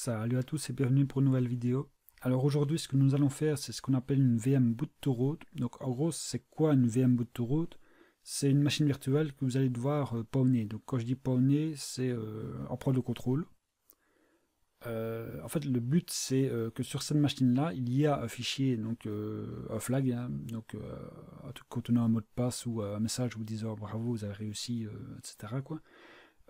Salut à tous et bienvenue pour une nouvelle vidéo. Alors aujourd'hui ce que nous allons faire c'est ce qu'on appelle une VM boot to root. Donc en gros c'est quoi une VM boot to root? C'est une machine virtuelle que vous allez devoir pawner. Donc quand je dis pawner c'est en prendre le contrôle. En fait le but c'est que sur cette machine là il y a un fichier, donc un flag, hein, donc un truc contenant un mot de passe ou un message vous disant bravo vous avez réussi, etc. quoi.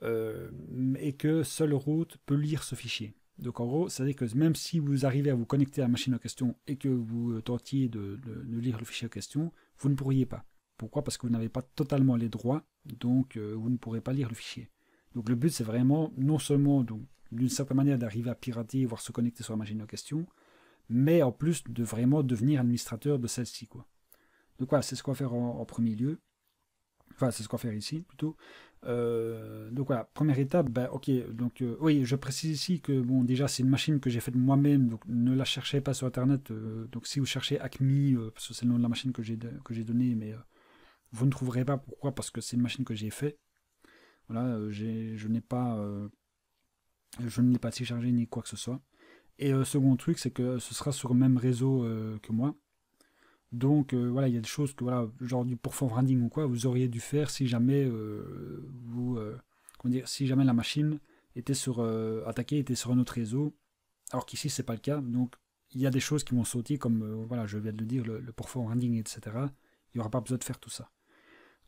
Et que seul root peut lire ce fichier. Donc en gros, c'est-à-dire que même si vous arrivez à vous connecter à la machine en question et que vous tentiez de lire le fichier en question, vous ne pourriez pas. Pourquoi? Parce que vous n'avez pas totalement les droits, donc vous ne pourrez pas lire le fichier. Donc le but c'est vraiment non seulement d'une certaine manière d'arriver à pirater, voire se connecter sur la machine en question, mais en plus de vraiment devenir administrateur de celle-ci, quoi. Donc voilà, c'est ce qu'on va faire en premier lieu. Enfin, c'est ce qu'on va faire ici, plutôt. Donc voilà, première étape, ben, ok, donc oui, je précise ici que, bon, déjà, c'est une machine que j'ai faite moi-même, donc ne la cherchez pas sur Internet. Donc si vous cherchez Acme, parce que c'est le nom de la machine que j'ai donné, mais vous ne trouverez pas. Pourquoi? Parce que c'est une machine que j'ai faite. Voilà, je ne l'ai pas téléchargé ni quoi que ce soit. Et second truc, c'est que ce sera sur le même réseau que moi. Donc voilà, il y a des choses que voilà, genre du perform branding ou quoi, vous auriez dû faire si jamais comment dire, si jamais la machine était attaquée était sur un autre réseau, alors qu'ici c'est pas le cas. Donc il y a des choses qui vont sauter comme voilà, je viens de le dire, le perform branding, etc. Il n'y aura pas besoin de faire tout ça.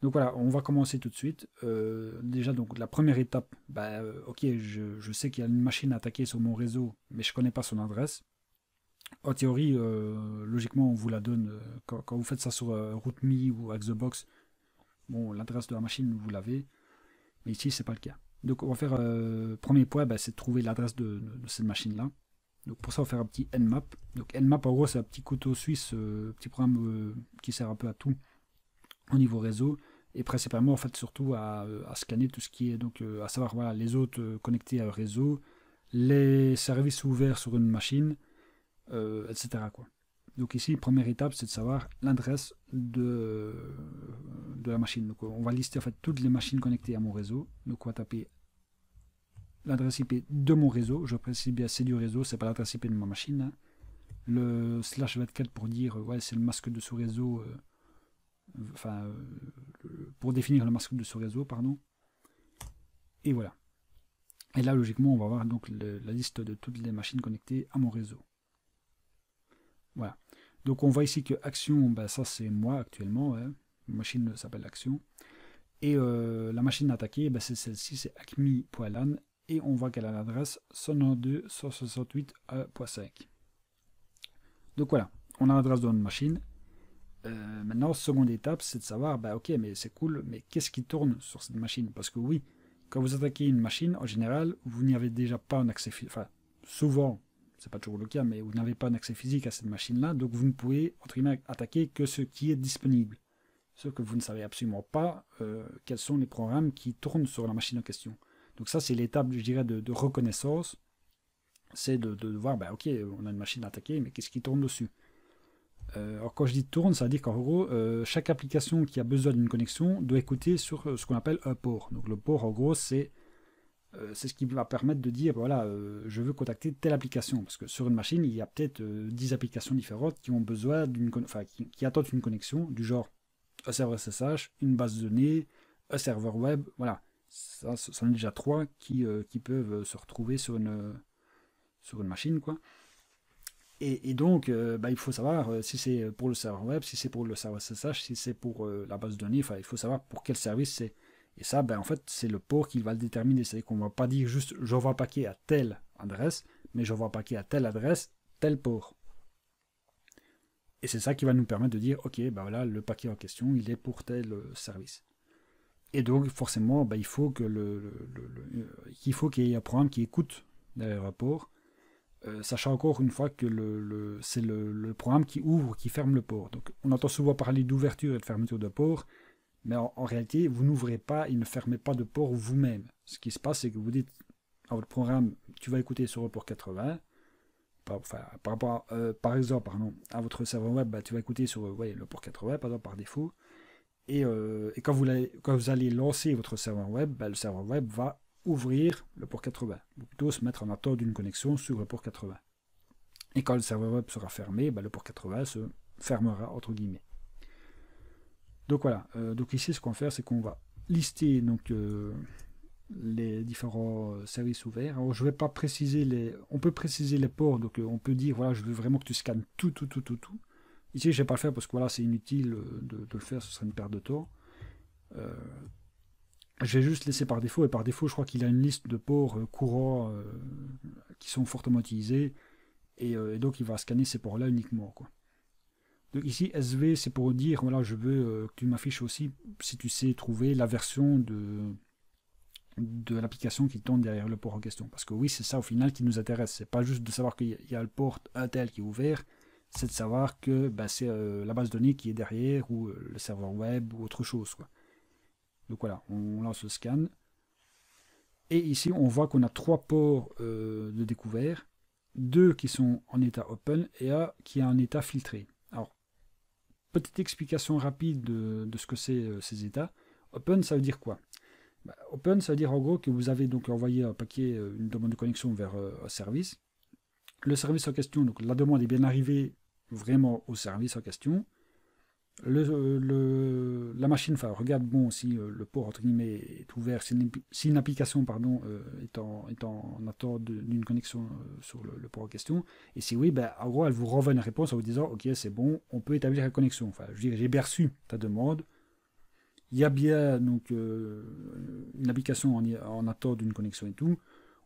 Donc voilà, on va commencer tout de suite. Déjà donc la première étape, bah, ok, je sais qu'il y a une machine attaquée sur mon réseau, mais je connais pas son adresse. En théorie, logiquement, on vous la donne quand vous faites ça sur RootMe ou Xbox. Bon, l'adresse de la machine, vous l'avez, mais ici, c'est pas le cas. Donc, on va faire premier point, bah, c'est de trouver l'adresse de cette machine-là. Donc, pour ça, on va faire un petit Nmap. Donc, Nmap, en gros, c'est un petit couteau suisse, petit programme qui sert un peu à tout au niveau réseau, et principalement, en fait, surtout à scanner tout ce qui est, donc, à savoir, voilà, les autres connectés à un réseau, les services ouverts sur une machine, etc. quoi. Donc ici, première étape, c'est de savoir l'adresse de la machine. Donc on va lister en fait toutes les machines connectées à mon réseau. Donc on va taper l'adresse IP de mon réseau. Je précise bien, c'est du réseau, c'est pas l'adresse IP de ma machine, hein. Le /24 pour dire, ouais, c'est le masque de sous-réseau, pour définir le masque de sous-réseau, pardon. Et voilà. Et là, logiquement, on va avoir donc la liste de toutes les machines connectées à mon réseau. Voilà. Donc on voit ici que Action, ben ça c'est moi actuellement, ouais. La machine s'appelle Action. Et la machine attaquée, ben c'est celle-ci, c'est acme.lan. Et on voit qu'elle a l'adresse 192.168.5. Donc voilà, on a l'adresse de notre machine. Maintenant, seconde étape, c'est de savoir, ben ok, mais c'est cool, mais qu'est-ce qui tourne sur cette machine? Parce que oui, quand vous attaquez une machine, en général, vous n'y avez déjà pas un accès, enfin, souvent, c'est pas toujours le cas, mais vous n'avez pas un accès physique à cette machine-là, donc vous ne pouvez, entre guillemets, attaquer que ce qui est disponible. Sauf que vous ne savez absolument pas quels sont les programmes qui tournent sur la machine en question. Donc ça, c'est l'étape, je dirais, de reconnaissance. C'est de voir, ben, ok, on a une machine attaquée, mais qu'est-ce qui tourne dessus? Alors quand je dis tourne, ça veut dire qu'en gros, chaque application qui a besoin d'une connexion doit écouter sur ce qu'on appelle un port. Donc le port, en gros, c'est ce qui va permettre de dire, voilà, je veux contacter telle application. Parce que sur une machine, il y a peut-être 10 applications différentes qui ont besoin qui attendent une connexion, du genre un serveur SSH, une base de données, un serveur web, voilà. Ça en est déjà 3 qui peuvent se retrouver sur une machine, quoi. Et donc, bah, il faut savoir si c'est pour le serveur web, si c'est pour le serveur SSH, si c'est pour la base de données, il faut savoir pour quel service c'est. Et ça, ben, en fait, c'est le port qui va le déterminer. C'est-à-dire qu'on ne va pas dire juste j'envoie un paquet à telle adresse, mais j'envoie un paquet à telle adresse, tel port. Et c'est ça qui va nous permettre de dire ok, ben voilà, le paquet en question, il est pour tel service. Et donc, forcément, ben, il faut qu'il y ait un programme qui écoute derrière un port. Sachant encore une fois que c'est le programme qui ouvre, qui ferme le port. Donc on entend souvent parler d'ouverture et de fermeture de port, mais en réalité, vous n'ouvrez pas et ne fermez pas de port vous-même. Ce qui se passe, c'est que vous dites à votre programme, tu vas écouter sur le port 80, par exemple, à votre serveur web, bah, tu vas écouter sur le port 80, par défaut, et quand vous allez lancer votre serveur web, bah, le serveur web va ouvrir le port 80, ou plutôt se mettre en attente d'une connexion sur le port 80. Et quand le serveur web sera fermé, le port 80 se fermera entre guillemets. Donc voilà, donc ici ce qu'on va faire, c'est qu'on va lister donc, les différents services ouverts. Alors je ne vais pas préciser on peut préciser les ports, donc on peut dire voilà, je veux vraiment que tu scannes tout. Ici je ne vais pas le faire parce que voilà, c'est inutile de le faire, ce serait une perte de temps. Je vais juste laisser par défaut, et par défaut je crois qu'il a une liste de ports courants qui sont fortement utilisés, et donc il va scanner ces ports là uniquement, quoi. Donc ici SV c'est pour dire voilà, je veux que tu m'affiches aussi si tu sais trouver la version de l'application qui tourne derrière le port en question, parce que oui, c'est ça au final qui nous intéresse, c'est pas juste de savoir qu'il y a le port Intel qui est ouvert, c'est de savoir que c'est la base de données qui est derrière, ou le serveur web, ou autre chose, quoi. Donc voilà, on lance le scan, et ici on voit qu'on a 3 ports de découvert, 2 qui sont en état open et 1 qui est en état filtré. Alors, petite explication rapide de ce que c'est ces états. Open, ça veut dire quoi? Open, ça veut dire en gros que vous avez donc envoyé un paquet, une demande de connexion vers un service. Le service en question, donc la demande est bien arrivée vraiment au service en question. La machine regarde bon si le port entre guillemets est ouvert, si une application est en attente d'une connexion sur le port en question, et si oui, en gros elle vous renvoie une réponse en vous disant ok, c'est bon, on peut établir la connexion. Enfin, je dirais, j'ai bien reçu ta demande, il y a bien donc une application en attente d'une connexion et tout,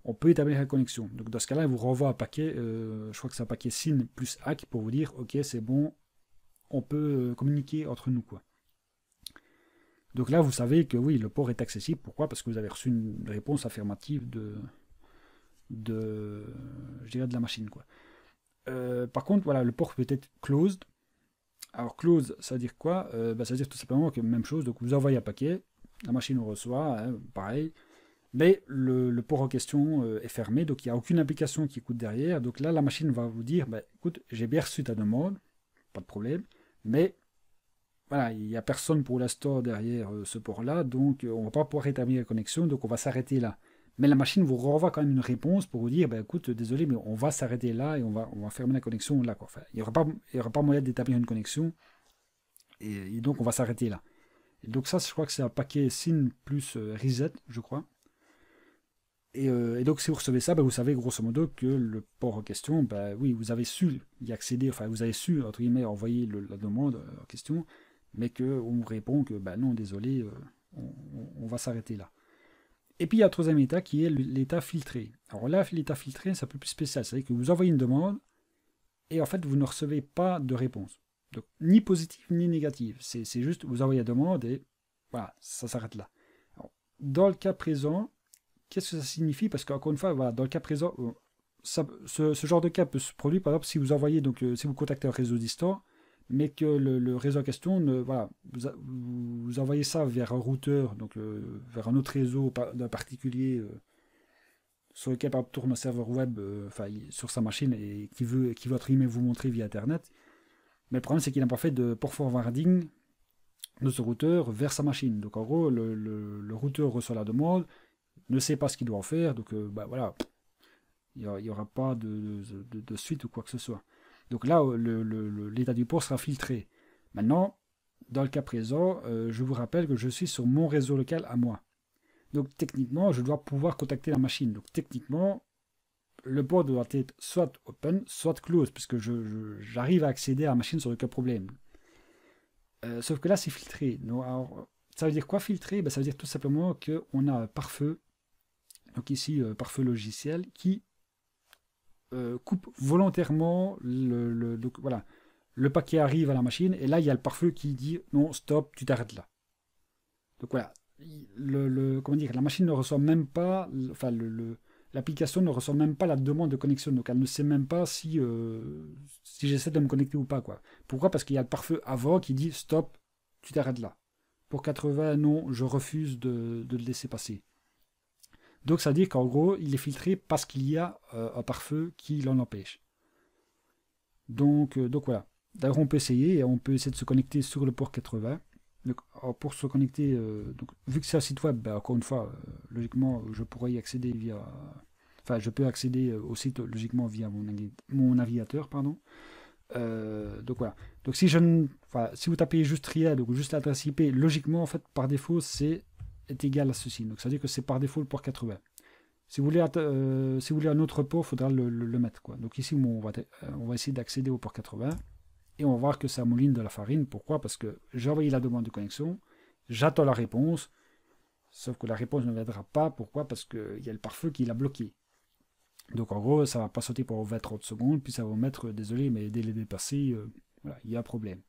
on peut établir la connexion. Donc dans ce cas-là, elle vous renvoie un paquet, je crois que c'est un paquet SYN plus ACK pour vous dire ok, c'est bon, on peut communiquer entre nous, quoi. Donc là, vous savez que oui, le port est accessible. Pourquoi? Parce que vous avez reçu une réponse affirmative je dirais de la machine, quoi. Par contre, voilà, le port peut être closed. Alors closed, ça veut dire quoi? Ça veut dire tout simplement que même chose. Donc vous envoyez un paquet, la machine le reçoit, hein, pareil. Mais le port en question est fermé, donc il n'y a aucune application qui écoute derrière. Donc là, la machine va vous dire, écoute, j'ai bien reçu ta demande, pas de problème. Mais voilà, il n'y a personne pour l'instant derrière ce port-là, donc on ne va pas pouvoir rétablir la connexion, donc on va s'arrêter là. Mais la machine vous renvoie quand même une réponse pour vous dire, écoute, désolé, mais on va s'arrêter là et on va fermer la connexion là, quoi. Enfin, il n'y aura pas moyen d'établir une connexion, et donc on va s'arrêter là. Et donc ça, je crois que c'est un paquet SYN plus reset, je crois. Et donc si vous recevez ça, vous savez grosso modo que le port en question, oui, vous avez su y accéder, enfin vous avez su, entre guillemets, envoyer la demande en question, mais qu'on vous répond que non, désolé, on va s'arrêter là. Et puis il y a un troisième état qui est l'état filtré. Alors là, l'état filtré, c'est un peu plus spécial, c'est-à-dire que vous envoyez une demande, et en fait vous ne recevez pas de réponse. Donc ni positive ni négative, c'est juste vous envoyez la demande, et voilà, ça s'arrête là. Alors, dans le cas présent, qu'est-ce que ça signifie? Parce qu'encore une fois, voilà, dans le cas présent, ce genre de cas peut se produire, par exemple, si vous envoyez, donc si vous contactez un réseau distant, mais que le réseau en question, voilà, vous envoyez ça vers un routeur, donc vers un autre réseau d'un particulier sur lequel par exemple, tourne un serveur web sur sa machine et qui veut entre guillemets vous montrer via Internet. Mais le problème, c'est qu'il n'a pas fait de port forwarding de ce routeur vers sa machine. Donc en gros, le routeur reçoit la demande, ne sait pas ce qu'il doit en faire, donc voilà, il n'y aura pas de suite ou quoi que ce soit. Donc là, l'état du port sera filtré. Maintenant, dans le cas présent, je vous rappelle que je suis sur mon réseau local à moi. Donc techniquement, je dois pouvoir contacter la machine. Donc techniquement, le port doit être soit open, soit close, puisque j'arrive à accéder à la machine sans aucun problème. Sauf que là, c'est filtré. Donc, alors, ça veut dire quoi filtré? Ça veut dire tout simplement qu'on a un pare-feu, donc ici pare-feu logiciel, qui coupe volontairement donc, voilà, le paquet arrive à la machine, et là, il y a le pare-feu qui dit non, stop, tu t'arrêtes là. Donc voilà, comment dire, la machine ne reçoit même pas, enfin, l'application ne reçoit même pas la demande de connexion, donc elle ne sait même pas si j'essaie de me connecter ou pas, quoi. Pourquoi? Parce qu'il y a le pare-feu avant qui dit stop, tu t'arrêtes là. Pour 80, non, je refuse de le laisser passer. Donc ça veut dire qu'en gros, il est filtré parce qu'il y a un pare-feu qui l'en empêche. Donc voilà. D'ailleurs, on peut essayer de se connecter sur le port 80. Donc, pour se connecter, donc, vu que c'est un site web, ben, encore une fois, logiquement, je pourrais y accéder via... Enfin, je peux accéder au site logiquement via mon navigateur, pardon. Donc voilà. Donc si si vous tapez juste RIA, donc juste l'adresse IP, logiquement, en fait, par défaut, est égal à ceci. Donc ça veut dire que c'est par défaut le port 80. Si vous voulez, si vous voulez un autre port, il faudra le mettre, quoi. Donc ici, on va essayer d'accéder au port 80. Et on va voir que ça mouline de la farine. Pourquoi? Parce que j'ai envoyé la demande de connexion, j'attends la réponse, sauf que la réponse ne viendra pas. Pourquoi? Parce qu'il y a le pare-feu qui l'a bloqué. Donc en gros, ça va pas sauter pour 20-30 secondes, puis ça va mettre, désolé, mais dès les dépassés, voilà, il y a un problème.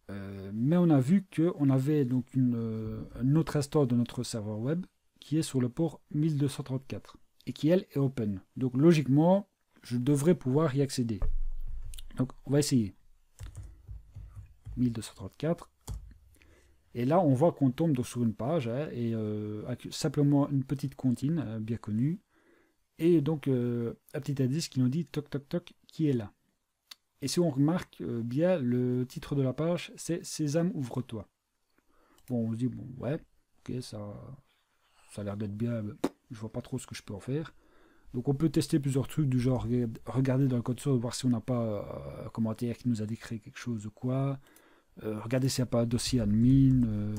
Mais on a vu qu'on avait donc un autre instant de notre serveur web qui est sur le port 1234 et qui, elle, est open. Donc logiquement, je devrais pouvoir y accéder. Donc on va essayer. 1234. Et là, on voit qu'on tombe donc sur une page, hein, et avec simplement une petite comptine, bien connue. Et donc, un petit indice qui nous dit toc toc toc, qui est là. Et si on remarque bien, le titre de la page, c'est Sésame, ouvre-toi. Bon, on se dit, bon, ouais, ok, ça a l'air d'être bien, mais je vois pas trop ce que je peux en faire. Donc, on peut tester plusieurs trucs du genre regarder dans le code source, voir si on n'a pas un commentaire qui nous a décrit quelque chose ou quoi. Regardez s'il n'y a pas un dossier admin.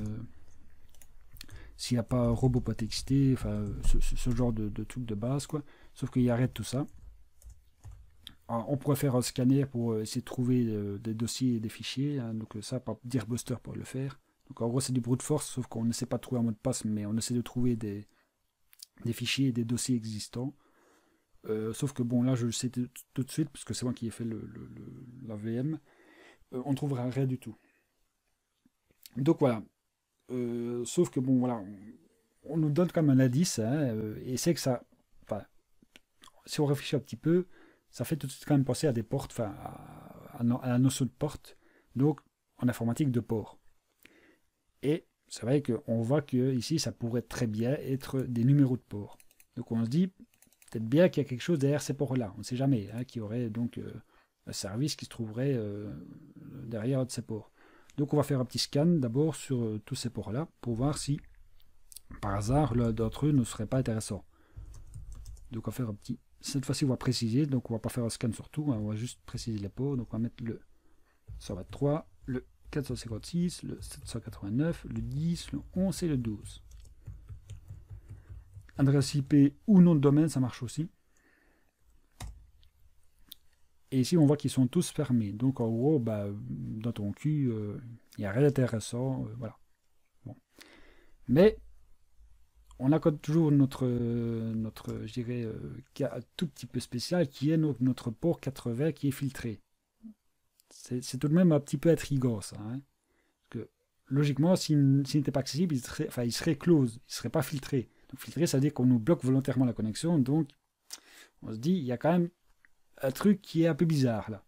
S'il n'y a pas un robot.txt, enfin, ce genre de truc de base, quoi. Sauf qu'il arrête tout ça. Alors, on pourrait faire un scanner pour essayer de trouver des dossiers et des fichiers, hein, donc ça, par Dirbuster pour le faire. Donc en gros, c'est du brute force, sauf qu'on n'essaie pas de trouver un mot de passe, mais on essaie de trouver des fichiers et des dossiers existants. Sauf que bon, là, je le sais tout de suite, parce que c'est moi qui ai fait la VM. On ne trouvera rien du tout. Donc voilà. Sauf que bon, voilà, on nous donne comme un indice, hein, et c'est que ça, enfin, si on réfléchit un petit peu, ça fait tout de suite quand même penser à des portes, enfin, à la notion de porte, donc en informatique de port. Et c'est vrai qu'on voit que ici, ça pourrait très bien être des numéros de port. Donc on se dit peut-être bien qu'il y a quelque chose derrière ces ports-là. On ne sait jamais, hein, qu'il y aurait donc un service qui se trouverait derrière un de ces ports. Donc on va faire un petit scan d'abord sur tous ces ports-là pour voir si, par hasard, l'un d'entre eux ne serait pas intéressant. Donc on va faire un petit... Cette fois-ci, on va préciser, donc on va pas faire un scan sur tout, hein, on va juste préciser les ports. Donc on va mettre le 123, le 456, le 789, le 10, le 11 et le 12. Adresse IP ou nom de domaine, ça marche aussi. Et ici, on voit qu'ils sont tous fermés. Donc, en gros, bah, dans ton cul, il n'y a rien d'intéressant. Voilà. Bon. Mais, on a toujours notre je dirais, cas un tout petit peu spécial, qui est notre port 80 qui est filtré. C'est tout de même un petit peu intriguant, ça. Hein. Parce que, logiquement, s'il n'était pas accessible, il serait close, il ne serait pas filtré. Donc, filtré, ça veut dire qu'on nous bloque volontairement la connexion. Donc, on se dit, il y a quand même un truc qui est un peu bizarre là.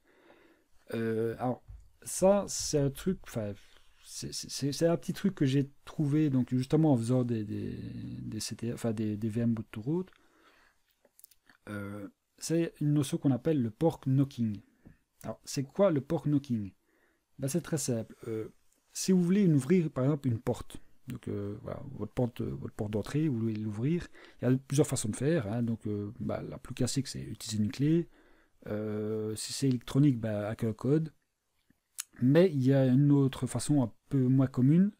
Alors ça c'est un truc, enfin c'est un petit truc que j'ai trouvé donc justement en faisant des CT, enfin des VM boot to root. C'est une notion qu'on appelle le port knocking. Alors c'est quoi le port knocking? Ben, c'est très simple. Si vous voulez ouvrir par exemple une porte, donc voilà, votre porte d'entrée, vous voulez l'ouvrir, il y a plusieurs façons de faire. Hein, donc la plus classique c'est utiliser une clé. Si c'est électronique, bah, avec un code. Mais il y a une autre façon un peu moins commune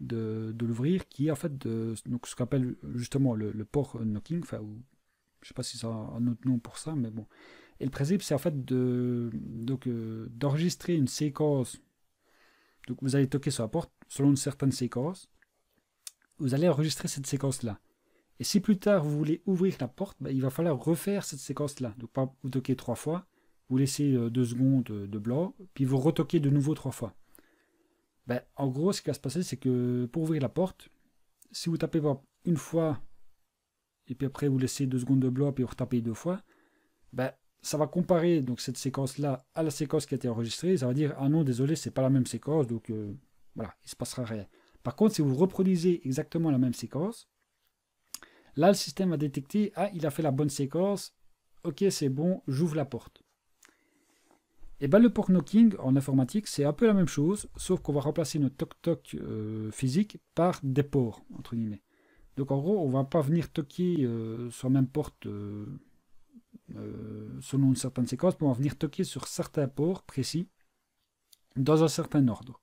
de l'ouvrir qui est en fait donc ce qu'on appelle justement le port knocking. Enfin, je ne sais pas si c'est un autre nom pour ça, mais bon. Et le principe, c'est en fait d'enregistrer une séquence. Donc vous allez toquer sur la porte selon une certaine séquence. Vous allez enregistrer cette séquence-là. Et si plus tard vous voulez ouvrir la porte, bah, il va falloir refaire cette séquence-là. Donc pas vous toquez 3 fois, vous laissez 2 secondes de blanc, puis vous retoquez de nouveau 3 fois. Bah, en gros, ce qui va se passer, c'est que pour ouvrir la porte, si vous tapez une fois, et puis après vous laissez 2 secondes de blanc, puis vous retapez 2 fois, bah, ça va comparer donc, cette séquence-là à la séquence qui a été enregistrée. Ça va dire, ah non, désolé, c'est pas la même séquence, donc voilà, il ne se passera rien. Par contre, si vous reproduisez exactement la même séquence, là, le système va détecter, ah, il a fait la bonne séquence, ok, c'est bon, j'ouvre la porte. Et ben le port knocking en informatique, c'est un peu la même chose, sauf qu'on va remplacer notre toc-toc physique par des ports, entre guillemets. Donc en gros, on va pas venir toquer sur la même porte selon une certaine séquence, mais on va venir toquer sur certains ports précis dans un certain ordre.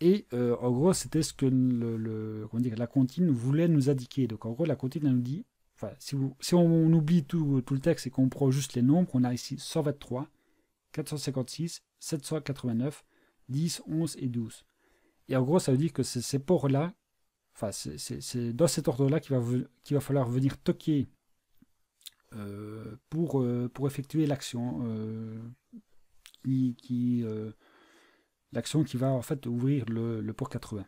Et en gros, c'était ce que comment dire, la comptine voulait nous indiquer. Donc en gros, la comptine elle nous dit, enfin, si on oublie tout le texte et qu'on prend juste les nombres, on a ici 123, 456, 789, 10, 11 et 12. Et en gros, ça veut dire que c'est ces ports-là, enfin, c'est dans cet ordre-là qu'il va falloir venir toquer pour effectuer l'action l'action qui va en fait ouvrir le port 80.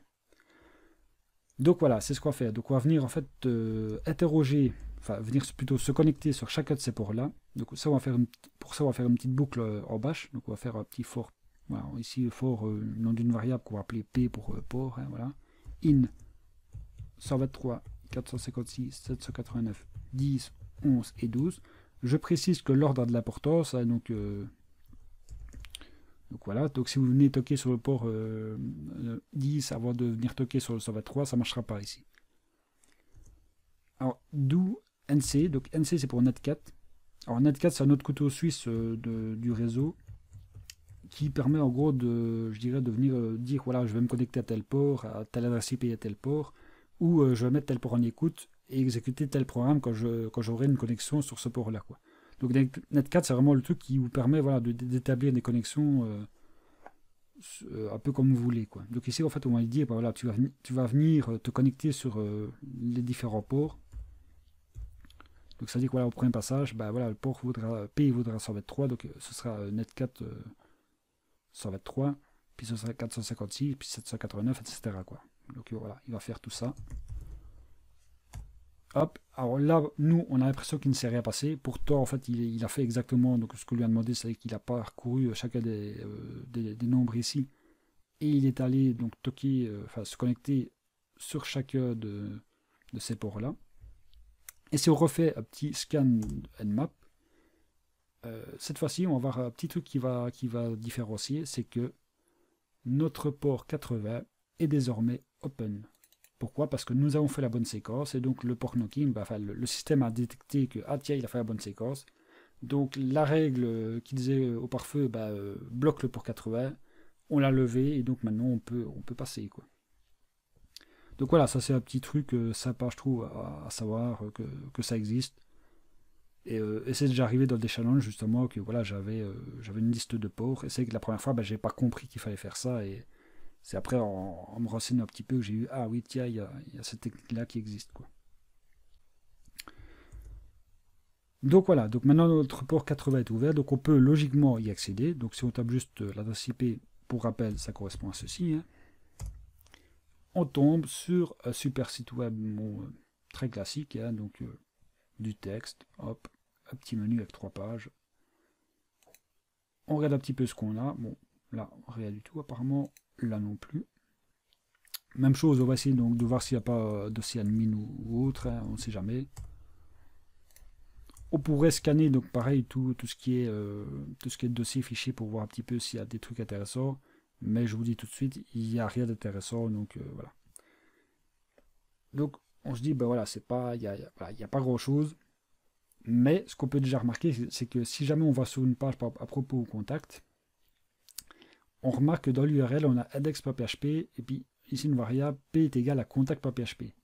Donc voilà, c'est ce qu'on va faire. Donc on va venir en fait interroger, enfin venir plutôt se connecter sur chacun de ces ports-là. Donc ça, pour ça, on va faire une petite boucle en bash. Donc on va faire un petit for. Voilà, ici, for, nom d'une variable qu'on va appeler P pour port. Hein, voilà. In 123, 456, 789, 10, 11 et 12. Je précise que l'ordre a de l'importance. Hein, donc voilà, donc si vous venez toquer sur le port 10 avant de venir toquer sur le 123, ça ne marchera pas ici. Alors, d'où NC, donc NC c'est pour Netcat. Alors Netcat c'est un autre couteau suisse du réseau qui permet en gros de venir dire voilà, je vais me connecter à tel port, à telle adresse IP à tel port, ou je vais mettre tel port en écoute et exécuter tel programme quand j'aurai une connexion sur ce port là, quoi. Donc Netcat c'est vraiment le truc qui vous permet voilà, d'établir des connexions un peu comme vous voulez, quoi. Donc ici en fait on va lui dire bah, voilà, tu vas venir te connecter sur les différents ports. Donc ça dit que voilà, au premier passage, bah, voilà, le port P voudra 123, donc ce sera Netcat 123, puis ce sera 456, puis 789, etc. quoi. Donc voilà, il va faire tout ça. Hop, alors là, nous, on a l'impression qu'il ne s'est rien passé. Pourtant, en fait, il a fait exactement donc, ce qu'on lui a demandé, c'est-à-dire qu'il a parcouru chacun des nombres ici. Et il est allé donc toquer, se connecter sur chacun de ces ports-là. Et si on refait un petit scan Nmap, cette fois-ci, on va avoir un petit truc qui va différencier, c'est que notre port 80 est désormais open. Pourquoi? Parce que nous avons fait la bonne séquence et donc le port knocking, bah, le système a détecté que ah tiens, il a fait la bonne séquence. Donc la règle qui disait au pare-feu bah, bloque le port 80, on l'a levé et donc maintenant on peut passer, quoi. Donc voilà, ça c'est un petit truc sympa je trouve à savoir que ça existe. Et c'est déjà arrivé dans des challenges justement que voilà, j'avais une liste de ports et c'est que la première fois bah, j'ai pas compris qu'il fallait faire ça et c'est après en me renseignant un petit peu que j'ai eu ah oui tiens il y a cette technique là qui existe, quoi. Donc voilà, donc maintenant notre port 80 est ouvert, donc on peut logiquement y accéder. Donc si on tape juste l'adresse IP, pour rappel ça correspond à ceci, hein. On tombe sur un super site web très classique, hein, donc du texte, hop, un petit menu avec 3 pages. On regarde un petit peu ce qu'on a. Bon, là, rien du tout apparemment. Là non plus. Même chose, on va essayer donc de voir s'il n'y a pas dossier admin ou autre, hein, on ne sait jamais. On pourrait scanner donc pareil tout ce qui est dossier fichier pour voir un petit peu s'il y a des trucs intéressants. Mais je vous dis tout de suite, il n'y a rien d'intéressant, donc voilà. Donc on se dit, ben voilà, il n'y a pas grand chose. Mais ce qu'on peut déjà remarquer, c'est que si jamais on va sur une page à propos au contact, on remarque que dans l'URL, on a index.php et puis ici une variable p est égale à contact.php.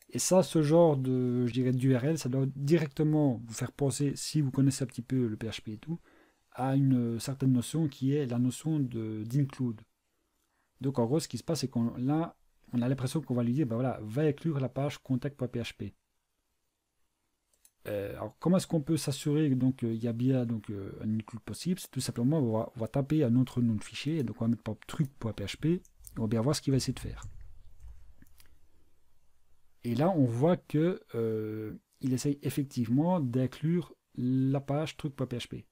Et ça, ce genre d'URL, ça doit directement vous faire penser, si vous connaissez un petit peu le PHP et tout, à une certaine notion qui est la notion d'include. Donc en gros, ce qui se passe, c'est qu'on on a l'impression qu'on va lui dire, ben voilà, va inclure la page contact.php. Alors comment est-ce qu'on peut s'assurer donc il y a bien donc un include possible? C'est tout simplement on va taper un autre nom de fichier, donc on va mettre par truc.php et on va bien voir ce qu'il va essayer de faire. Et là on voit que il essaye effectivement d'inclure la page truc.php.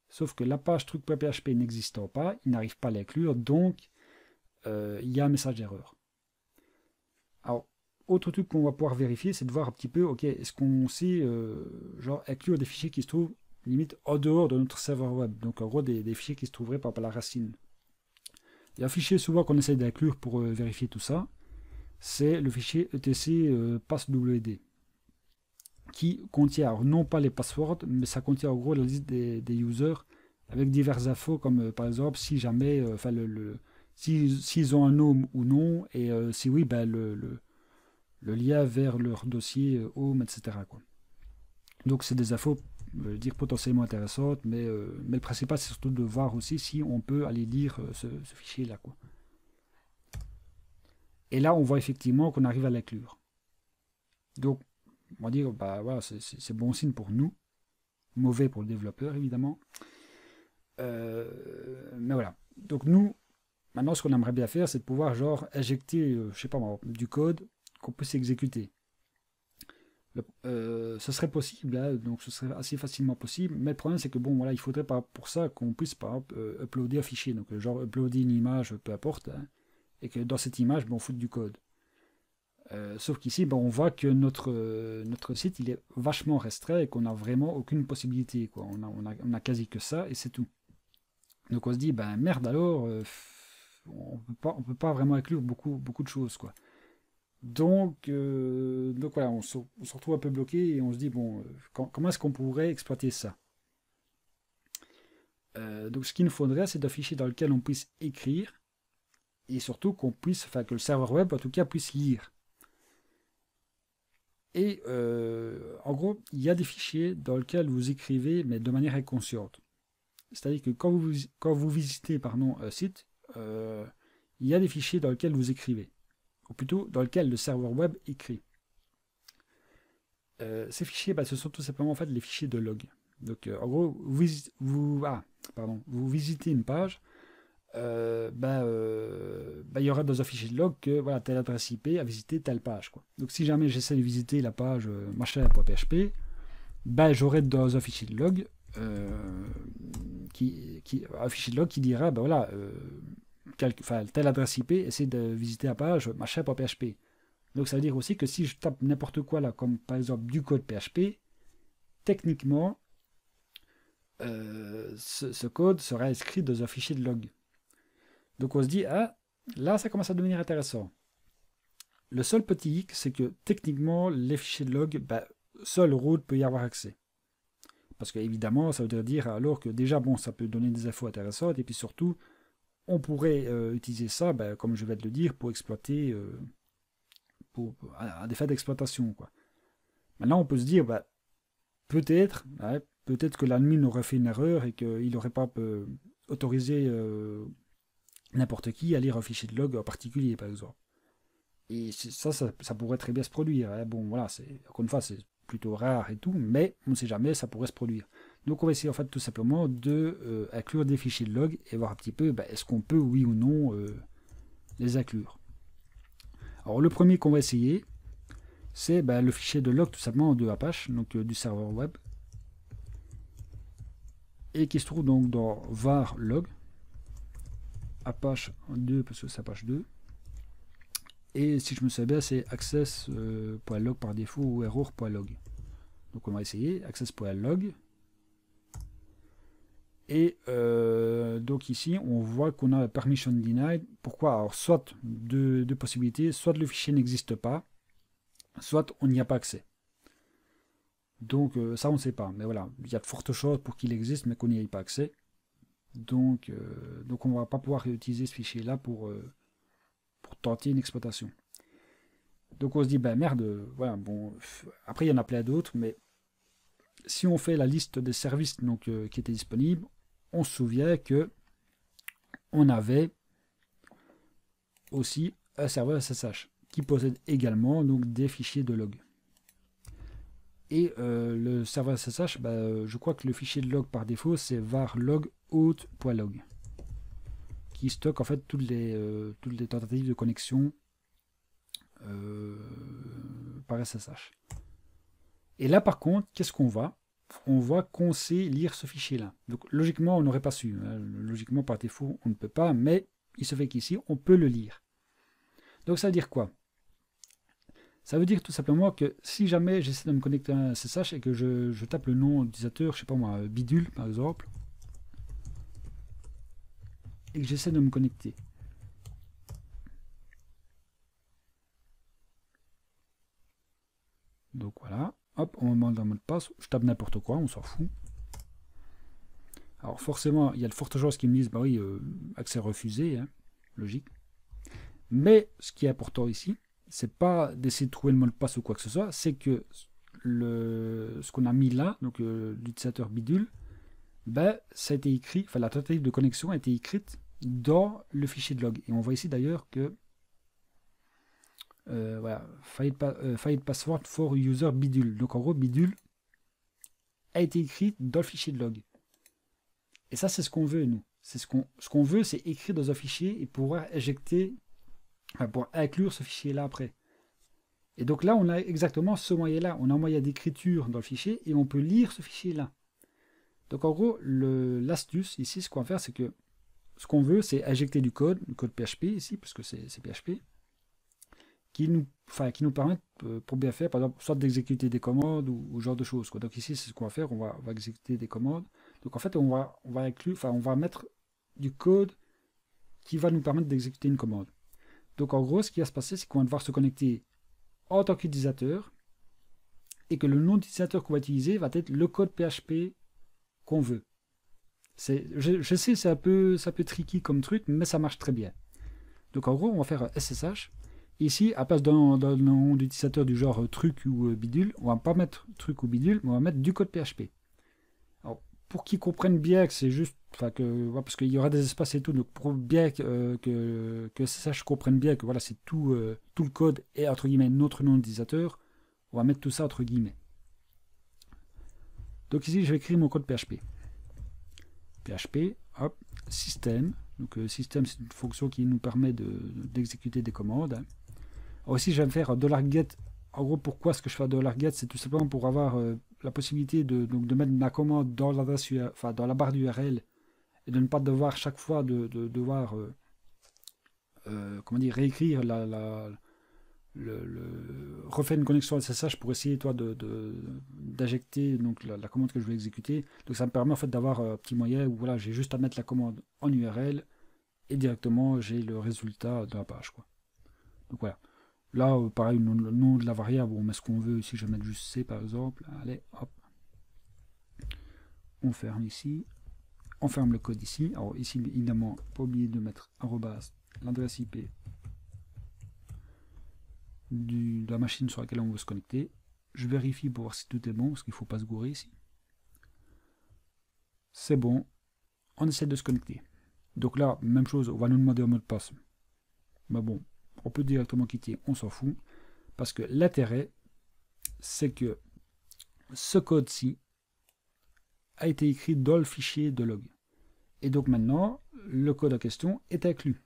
Sauf que la page truc.php n'existant pas, il n'arrive pas à l'inclure, donc il y a un message d'erreur. Alors autre truc qu'on va pouvoir vérifier, c'est de voir un petit peu, ok, est-ce qu'on sait genre inclure des fichiers qui se trouvent limite en dehors de notre serveur web. Donc en gros des fichiers qui se trouveraient par la racine. Il y a un fichier souvent qu'on essaie d'inclure pour vérifier tout ça, c'est le fichier etc passwd, qui contient alors, non pas les passwords, mais ça contient en gros la liste des users avec diverses infos comme par exemple si jamais, s'ils ont un nom ou non, et si oui, ben, le lien vers leur dossier home, etc. quoi. Donc c'est des infos dire potentiellement intéressantes, mais le principal c'est surtout de voir aussi si on peut aller lire ce fichier là quoi. Et là on voit effectivement qu'on arrive à l'inclure. Donc on va dire bah voilà, c'est bon signe pour nous, mauvais pour le développeur évidemment. Mais voilà. Donc nous maintenant ce qu'on aimerait bien faire c'est de pouvoir genre injecter je sais pas moi, du code qu'on puisse exécuter. Ce serait possible, hein, donc ce serait assez facilement possible, mais le problème c'est que bon voilà, il faudrait pas pour ça qu'on puisse par exemple uploader un fichier, donc genre uploader une image, peu importe, hein, et que dans cette image on foute du code. Sauf qu'ici ben, on voit que notre site il est vachement restreint et qu'on n'a vraiment aucune possibilité, quoi. On a quasi que ça et c'est tout. Donc on se dit ben merde alors, on peut pas vraiment inclure beaucoup de choses quoi. Donc voilà, on se retrouve un peu bloqué et on se dit, bon, comment est-ce qu'on pourrait exploiter ça? Donc ce qu'il nous faudrait, c'est un fichier dans lequel on puisse écrire et surtout qu'on puisse, enfin que le serveur web en tout cas puisse lire. Et en gros, il y a des fichiers dans lesquels vous écrivez, mais de manière inconsciente. C'est-à-dire que quand vous visitez un site, il y a des fichiers dans lesquels vous écrivez, ou plutôt dans lequel le serveur web écrit. Ces fichiers, bah, ce sont tout simplement en fait les fichiers de log. Donc en gros, vous visitez une page, il y aura dans un fichier de log que voilà, telle adresse IP a visité telle page, quoi. Donc si jamais j'essaie de visiter la page machin.php, j'aurai dans un fichier de log un fichier de log qui dira voilà, telle adresse IP essaie de visiter la page machin.php. Donc ça veut dire aussi que si je tape n'importe quoi là, comme par exemple du code PHP, techniquement, ce code sera inscrit dans un fichier de log. Donc on se dit, ah, là ça commence à devenir intéressant. Le seul petit hic, c'est que techniquement, les fichiers de log, seul root peut y avoir accès. Parce que évidemment, ça veut dire alors que déjà, bon, ça peut donner des infos intéressantes, et puis surtout, on pourrait utiliser ça, comme je vais te le dire, pour exploiter... à des fins d'exploitation, quoi. Maintenant, on peut se dire, peut-être que l'admin aurait fait une erreur et qu'il n'aurait pas autorisé n'importe qui à lire un fichier de log en particulier, par exemple. Et ça pourrait très bien se produire. Hein. Bon, voilà, encore une fois, c'est plutôt rare et tout, mais on ne sait jamais, ça pourrait se produire. Donc, on va essayer, en fait, tout simplement de inclure des fichiers de log et voir un petit peu, est-ce qu'on peut, oui ou non, les inclure. Alors le premier qu'on va essayer, c'est le fichier de log tout simplement de Apache, donc du serveur web, et qui se trouve donc dans var log, Apache 2 parce que c'est Apache 2, et si je me souviens bien c'est access.log par défaut ou error.log. Donc on va essayer access.log, et donc ici on voit qu'on a permission denied. Pourquoi? Alors soit deux possibilités, soit le fichier n'existe pas, soit on n'y a pas accès. Donc ça on ne sait pas, mais voilà, il y a de fortes chances pour qu'il existe mais qu'on n'y ait pas accès. Donc on ne va pas pouvoir réutiliser ce fichier là pour tenter une exploitation. Donc on se dit merde, voilà, bon, après il y en a plein d'autres, mais si on fait la liste des services donc, qui étaient disponibles, on se souvient que on avait aussi un serveur SSH qui possède également donc, des fichiers de log. Et le serveur SSH, je crois que le fichier de log par défaut c'est var log out.log qui stocke en fait toutes les tentatives de connexion par SSH. Et là par contre, qu'est-ce qu'on voit? On voit qu'on sait lire ce fichier-là. Donc logiquement, on n'aurait pas su. Hein. Logiquement, par défaut, on ne peut pas, mais il se fait qu'ici, on peut le lire. Donc ça veut dire quoi? Ça veut dire tout simplement que si jamais j'essaie de me connecter à un SSH et que je tape le nom d'utilisateur, je sais pas moi, bidule par exemple, et que j'essaie de me connecter. Donc voilà, hop, on me demande un mot de passe, je tape n'importe quoi, on s'en fout. Alors forcément, il y a de fortes chances qu'ils me disent, bah oui, accès refusé, hein, logique. Mais ce qui est important ici, c'est pas d'essayer de trouver le mot de passe ou quoi que ce soit, c'est que ce qu'on a mis là, donc l'utilisateur bidule, ben, ça a été écrit, enfin la tentative de connexion a été écrite dans le fichier de log. Et on voit ici d'ailleurs que voilà, failed password for user bidule. Donc en gros, bidule a été écrit dans le fichier de log. Et ça, c'est ce qu'on veut, nous. C'est ce qu'on veut, c'est écrire dans un fichier et pouvoir éjecter, enfin, pour inclure ce fichier-là après. Et donc là, on a exactement ce moyen-là. On a un moyen d'écriture dans le fichier et on peut lire ce fichier-là. Donc en gros, l'astuce ici, ce qu'on va faire, c'est que ce qu'on veut, c'est injecter du code PHP ici, parce que c'est PHP, qui nous permettent, pour bien faire, par exemple, soit d'exécuter des commandes ou genre de choses, quoi. Donc ici, c'est ce qu'on va faire, on va exécuter des commandes. Donc en fait, on va inclure, enfin, on va mettre du code qui va nous permettre d'exécuter une commande. Donc en gros, ce qui va se passer, c'est qu'on va devoir se connecter en tant qu'utilisateur et que le nom d'utilisateur qu'on va utiliser va être le code PHP qu'on veut. Je sais, c'est un peu tricky comme truc, mais ça marche très bien. Donc en gros, on va faire SSH. Ici, à place d'un nom d'utilisateur du genre truc ou bidule, on va pas mettre truc ou bidule, mais on va mettre du code PHP. Alors, pour qu'ils comprennent bien que c'est juste, enfin que, parce qu'il y aura des espaces et tout, donc pour bien que SSH comprenne bien que voilà, c'est tout le code et entre guillemets notre nom d'utilisateur, on va mettre tout ça entre guillemets. Donc ici, je vais écrire mon code PHP. PHP, hop, système. Donc système, c'est une fonction qui nous permet d'exécuter des commandes. Alors aussi, je vais me faire $get. En gros, pourquoi est-ce que je fais $get? C'est tout simplement pour avoir la possibilité de mettre ma commande dans l'adresse, enfin dans la barre d'URL et de ne pas devoir chaque fois devoir comment dire, réécrire refaire une connexion SSH pour essayer toi d'injecter donc la commande que je vais exécuter. Donc ça me permet en fait d'avoir un petit moyen où voilà, j'ai juste à mettre la commande en URL et directement j'ai le résultat de la page, quoi. Donc voilà. Là, pareil, le nom de la variable, on met ce qu'on veut. Ici, je vais mettre juste C par exemple. Allez, hop. On ferme ici. On ferme le code ici. Alors ici, évidemment, pas oublier de mettre arrobas, l'adresse IP de la machine sur laquelle on veut se connecter. Je vérifie pour voir si tout est bon, parce qu'il ne faut pas se gourer ici. C'est bon. On essaie de se connecter. Donc là, même chose, on va nous demander un mot de passe. Mais bon, on peut directement quitter, on s'en fout. Parce que l'intérêt, c'est que ce code-ci a été écrit dans le fichier de log. Et donc maintenant, le code en question est inclus.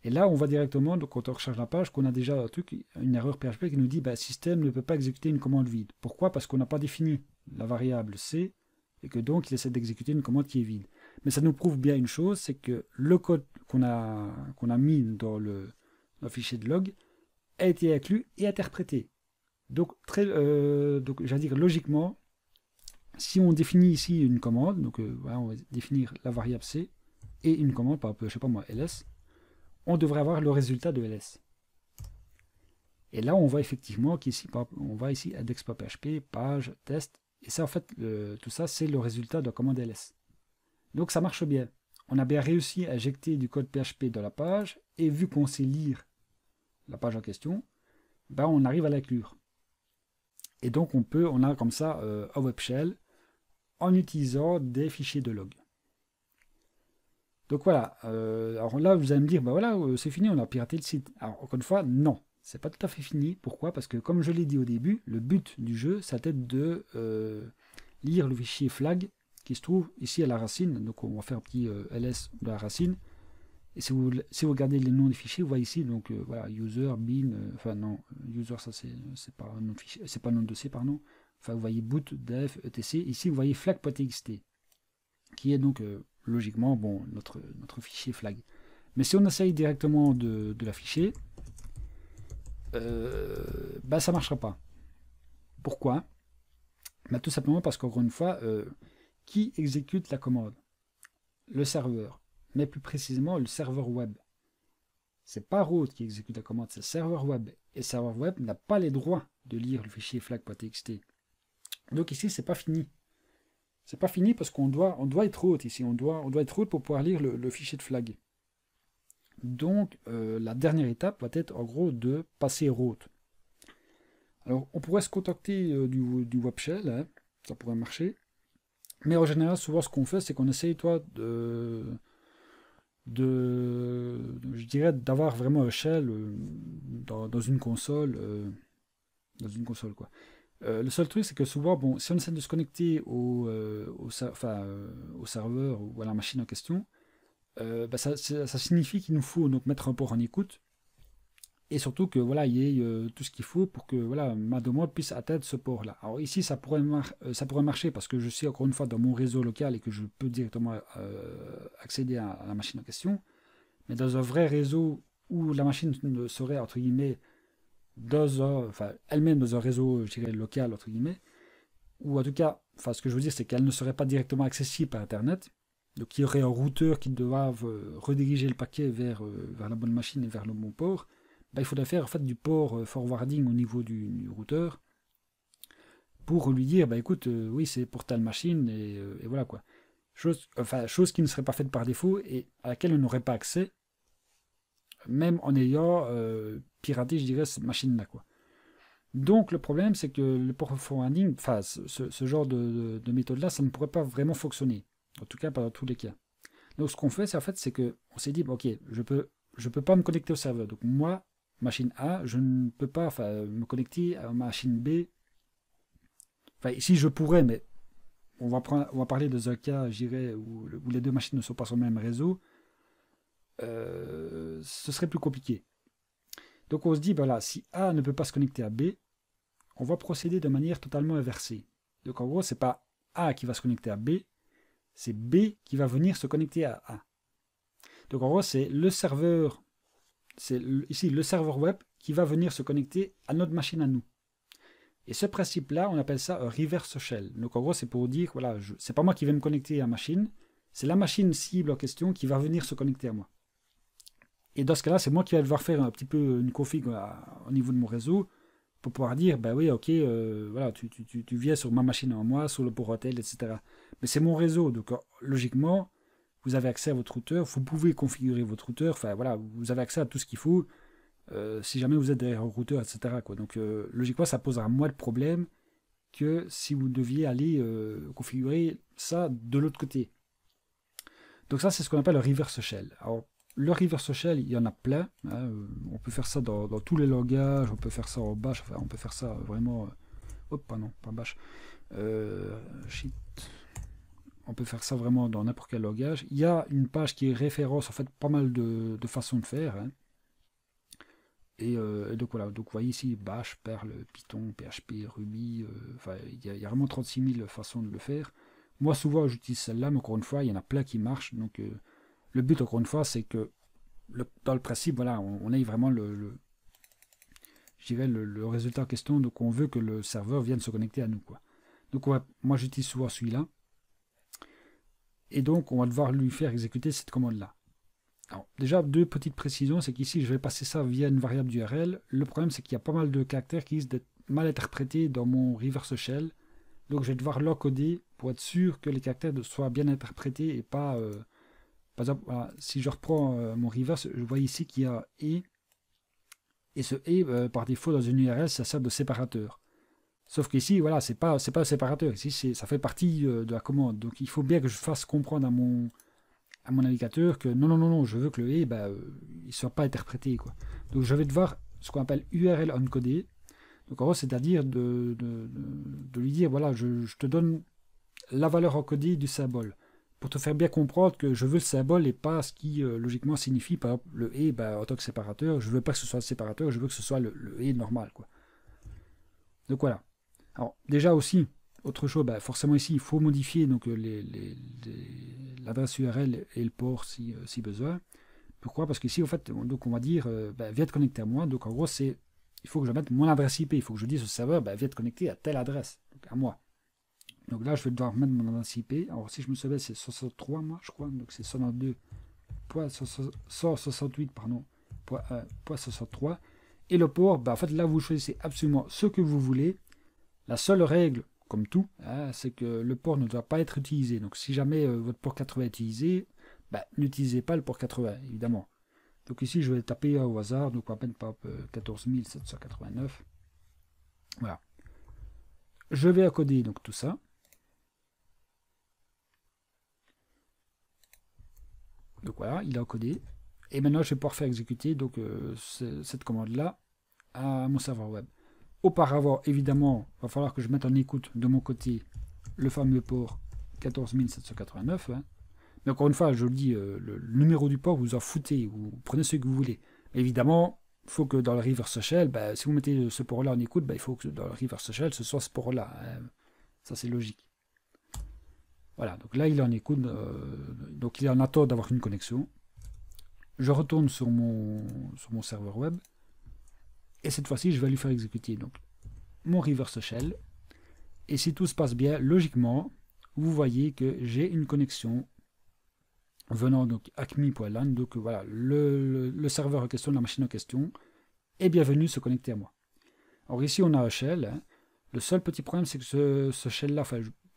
Et là, on voit directement, donc quand on recherche la page, qu'on a déjà un truc, une erreur PHP qui nous dit bah, système ne peut pas exécuter une commande vide. Pourquoi? Parce qu'on n'a pas défini la variable C et que donc il essaie d'exécuter une commande qui est vide. Mais ça nous prouve bien une chose, c'est que le code qu'on a mis dans le fichier de log a été inclus et interprété. Donc, j'allais dire logiquement, si on définit ici une commande, donc voilà, on va définir la variable C et une commande, par exemple, je sais pas moi, ls, on devrait avoir le résultat de ls. Et là, on voit effectivement qu'ici, on va ici index.php, page, test, et ça, en fait, tout ça, c'est le résultat de la commande ls. Donc, ça marche bien. On a bien réussi à injecter du code PHP dans la page, et vu qu'on sait lire la page en question, ben, on arrive à l'inclure. Et donc, on a comme ça un web shell en utilisant des fichiers de log. Donc voilà, alors là vous allez me dire, bah voilà, c'est fini, on a piraté le site. Alors encore une fois, non, c'est pas tout à fait fini. Pourquoi? Parce que comme je l'ai dit au début, le but du jeu, ça va être de lire le fichier flag qui se trouve ici à la racine. Donc on va faire un petit ls de la racine. Et si vous regardez les noms des fichiers, vous voyez ici, donc voilà, user, bin, enfin non, user ça c'est pas un nom de fichier, c'est pas un nom de dossier, pardon. Enfin vous voyez boot, dev, etc. Ici vous voyez flag.txt, qui est donc logiquement bon, notre fichier flag. Mais si on essaye directement de l'afficher, ça ne marchera pas. Pourquoi? Tout simplement parce qu'encore une fois, qui exécute la commande? Le serveur, mais plus précisément le serveur web. C'est pas root qui exécute la commande, c'est le serveur web. Et le serveur web n'a pas les droits de lire le fichier flag.txt. Donc ici, c'est pas fini. C'est pas fini parce qu'on doit être root ici. On doit être root pour pouvoir lire le fichier de flag. Donc la dernière étape va être en gros de passer root. Alors on pourrait se contacter du web shell, hein, ça pourrait marcher. Mais en général, souvent ce qu'on fait, c'est qu'on essaye je dirais d'avoir vraiment un shell dans une console. Quoi. Le seul truc, c'est que souvent, bon, si on essaie de se connecter au serveur ou à la machine en question, ça signifie qu'il nous faut donc mettre un port en écoute et surtout que voilà, il y ait tout ce qu'il faut pour que voilà, ma demande puisse atteindre ce port-là. Alors ici, ça pourrait marcher parce que je suis encore une fois dans mon réseau local et que je peux directement accéder à la machine en question. Mais dans un vrai réseau où la machine serait entre guillemets elle-même dans un réseau, je dirais, local entre guillemets, ou en tout cas, ce que je veux dire, c'est qu'elle ne serait pas directement accessible par Internet. Donc il y aurait un routeur qui doit rediriger le paquet vers la bonne machine et vers le bon port. Il faudrait faire en fait du port forwarding au niveau du routeur pour lui dire écoute, oui, c'est pour telle machine et voilà quoi. Chose qui ne serait pas faite par défaut et à laquelle on n'aurait pas accès, même en ayant piraté, je dirais, cette machine-là quoi. Donc le problème, c'est que le port forwarding, ce genre de méthode-là, ça ne pourrait pas vraiment fonctionner. En tout cas, pas dans tous les cas. Donc ce qu'on fait, c'est que on s'est dit, ok, je peux pas me connecter au serveur. Donc moi, machine A, je ne peux pas me connecter à machine B. Ici, je pourrais, mais on va parler de un cas, je dirais, où les deux machines ne sont pas sur le même réseau. Ce serait plus compliqué. Donc on se dit, voilà, si A ne peut pas se connecter à B, on va procéder de manière totalement inversée. Donc en gros, c'est pas A qui va se connecter à B, c'est B qui va venir se connecter à A. Donc en gros, c'est le serveur, ici le serveur web qui va venir se connecter à notre machine à nous. Et ce principe-là, on appelle ça un reverse shell. Donc en gros, c'est pour dire, voilà, c'est pas moi qui vais me connecter à la machine, c'est la machine cible en question qui va venir se connecter à moi. Et dans ce cas-là, c'est moi qui vais devoir faire un petit peu une config au niveau de mon réseau pour pouvoir dire, oui, ok, voilà, tu viens sur ma machine à moi, sur le port hotel, etc. Mais c'est mon réseau, donc logiquement, vous avez accès à votre routeur, vous pouvez configurer votre routeur, voilà, vous avez accès à tout ce qu'il faut, si jamais vous êtes derrière un routeur, etc. quoi. Donc logiquement, ça posera moins de problèmes que si vous deviez aller configurer ça de l'autre côté. Donc ça, c'est ce qu'on appelle le reverse shell. Alors, le reverse shell, il y en a plein. Hein, on peut faire ça dans tous les langages. On peut faire ça en bash. On peut faire ça vraiment. Pas bash. Shit. On peut faire ça vraiment dans n'importe quel langage. Il y a une page qui référence en fait pas mal de façons de faire. Hein. Et donc voilà. Donc vous voyez ici bash, Perl, Python, PHP, Ruby. Il y a vraiment 36 000 façons de le faire. Moi souvent j'utilise celle-là, mais encore une fois, il y en a plein qui marchent. Donc le but, encore une fois, c'est que dans le principe, voilà, on ait vraiment le résultat en question. Donc, on veut que le serveur vienne se connecter à nous, quoi. Donc, moi, j'utilise souvent celui-là. Et donc, on va devoir lui faire exécuter cette commande-là. Alors, déjà, deux petites précisions. C'est qu'ici, je vais passer ça via une variable d'URL. Le problème, c'est qu'il y a pas mal de caractères qui risquent d'être mal interprétés dans mon reverse shell. Donc, je vais devoir l'encoder pour être sûr que les caractères soient bien interprétés et pas... Par exemple, voilà, si je reprends mon reverse, je vois ici qu'il y a et ce et par défaut dans une URL, ça sert de séparateur. Sauf qu'ici, voilà, c'est pas un séparateur. Ici, ça fait partie de la commande. Donc il faut bien que je fasse comprendre à mon navigateur que non, je veux que le et il soit pas interprété, quoi. Donc je vais devoir ce qu'on appelle URL encoder. Donc en gros, c'est-à-dire de lui dire voilà, je te donne la valeur encodée du symbole. Pour te faire bien comprendre que je veux le symbole et pas ce qui logiquement signifie, par exemple, le et en tant que séparateur. Je veux pas que ce soit le séparateur, je veux que ce soit le et normal, quoi. Donc voilà. Alors déjà aussi, autre chose, forcément ici, il faut modifier donc l'adresse URL et le port si besoin. Pourquoi? Parce qu'ici, en fait, donc on va dire, viens te connecter à moi. Donc en gros, c'est il faut que je mette mon adresse IP. Il faut que je dise au serveur, viens te connecter à telle adresse, donc à moi. Donc là, je vais devoir mettre mon adresse IP. Alors si je me souviens, c'est 63, moi, je crois. Donc c'est 192.168, pardon, .63. Et le port, en fait, là, vous choisissez absolument ce que vous voulez. La seule règle, comme tout, hein, c'est que le port ne doit pas être utilisé. Donc si jamais votre port 80 est utilisé, n'utilisez pas le port 80, évidemment. Donc ici, je vais taper au hasard, donc on va mettre par 14 789. Voilà. Je vais encoder donc tout ça. Donc voilà, il est encodé. Et maintenant, je vais pouvoir faire exécuter donc, cette commande-là à mon serveur web. Auparavant, évidemment, il va falloir que je mette en écoute de mon côté le fameux port 14 789. Hein. Mais encore une fois, je le dis, le numéro du port, vous en foutez, vous prenez ce que vous voulez. Mais évidemment, il faut que dans le reverse shell, si vous mettez ce port-là en écoute, il faut que dans le reverse shell, ce soit ce port-là. Hein. Ça, c'est logique. Voilà, donc là, il est en écoute, donc il est en attente d'avoir une connexion. Je retourne sur mon serveur web. Et cette fois-ci, je vais lui faire exécuter donc, mon reverse shell. Et si tout se passe bien, logiquement, vous voyez que j'ai une connexion venant donc acme.lan, donc voilà, le serveur en question, la machine en question, est bienvenu se connecter à moi. Alors ici on a un shell, hein. Le seul petit problème c'est que ce shell là,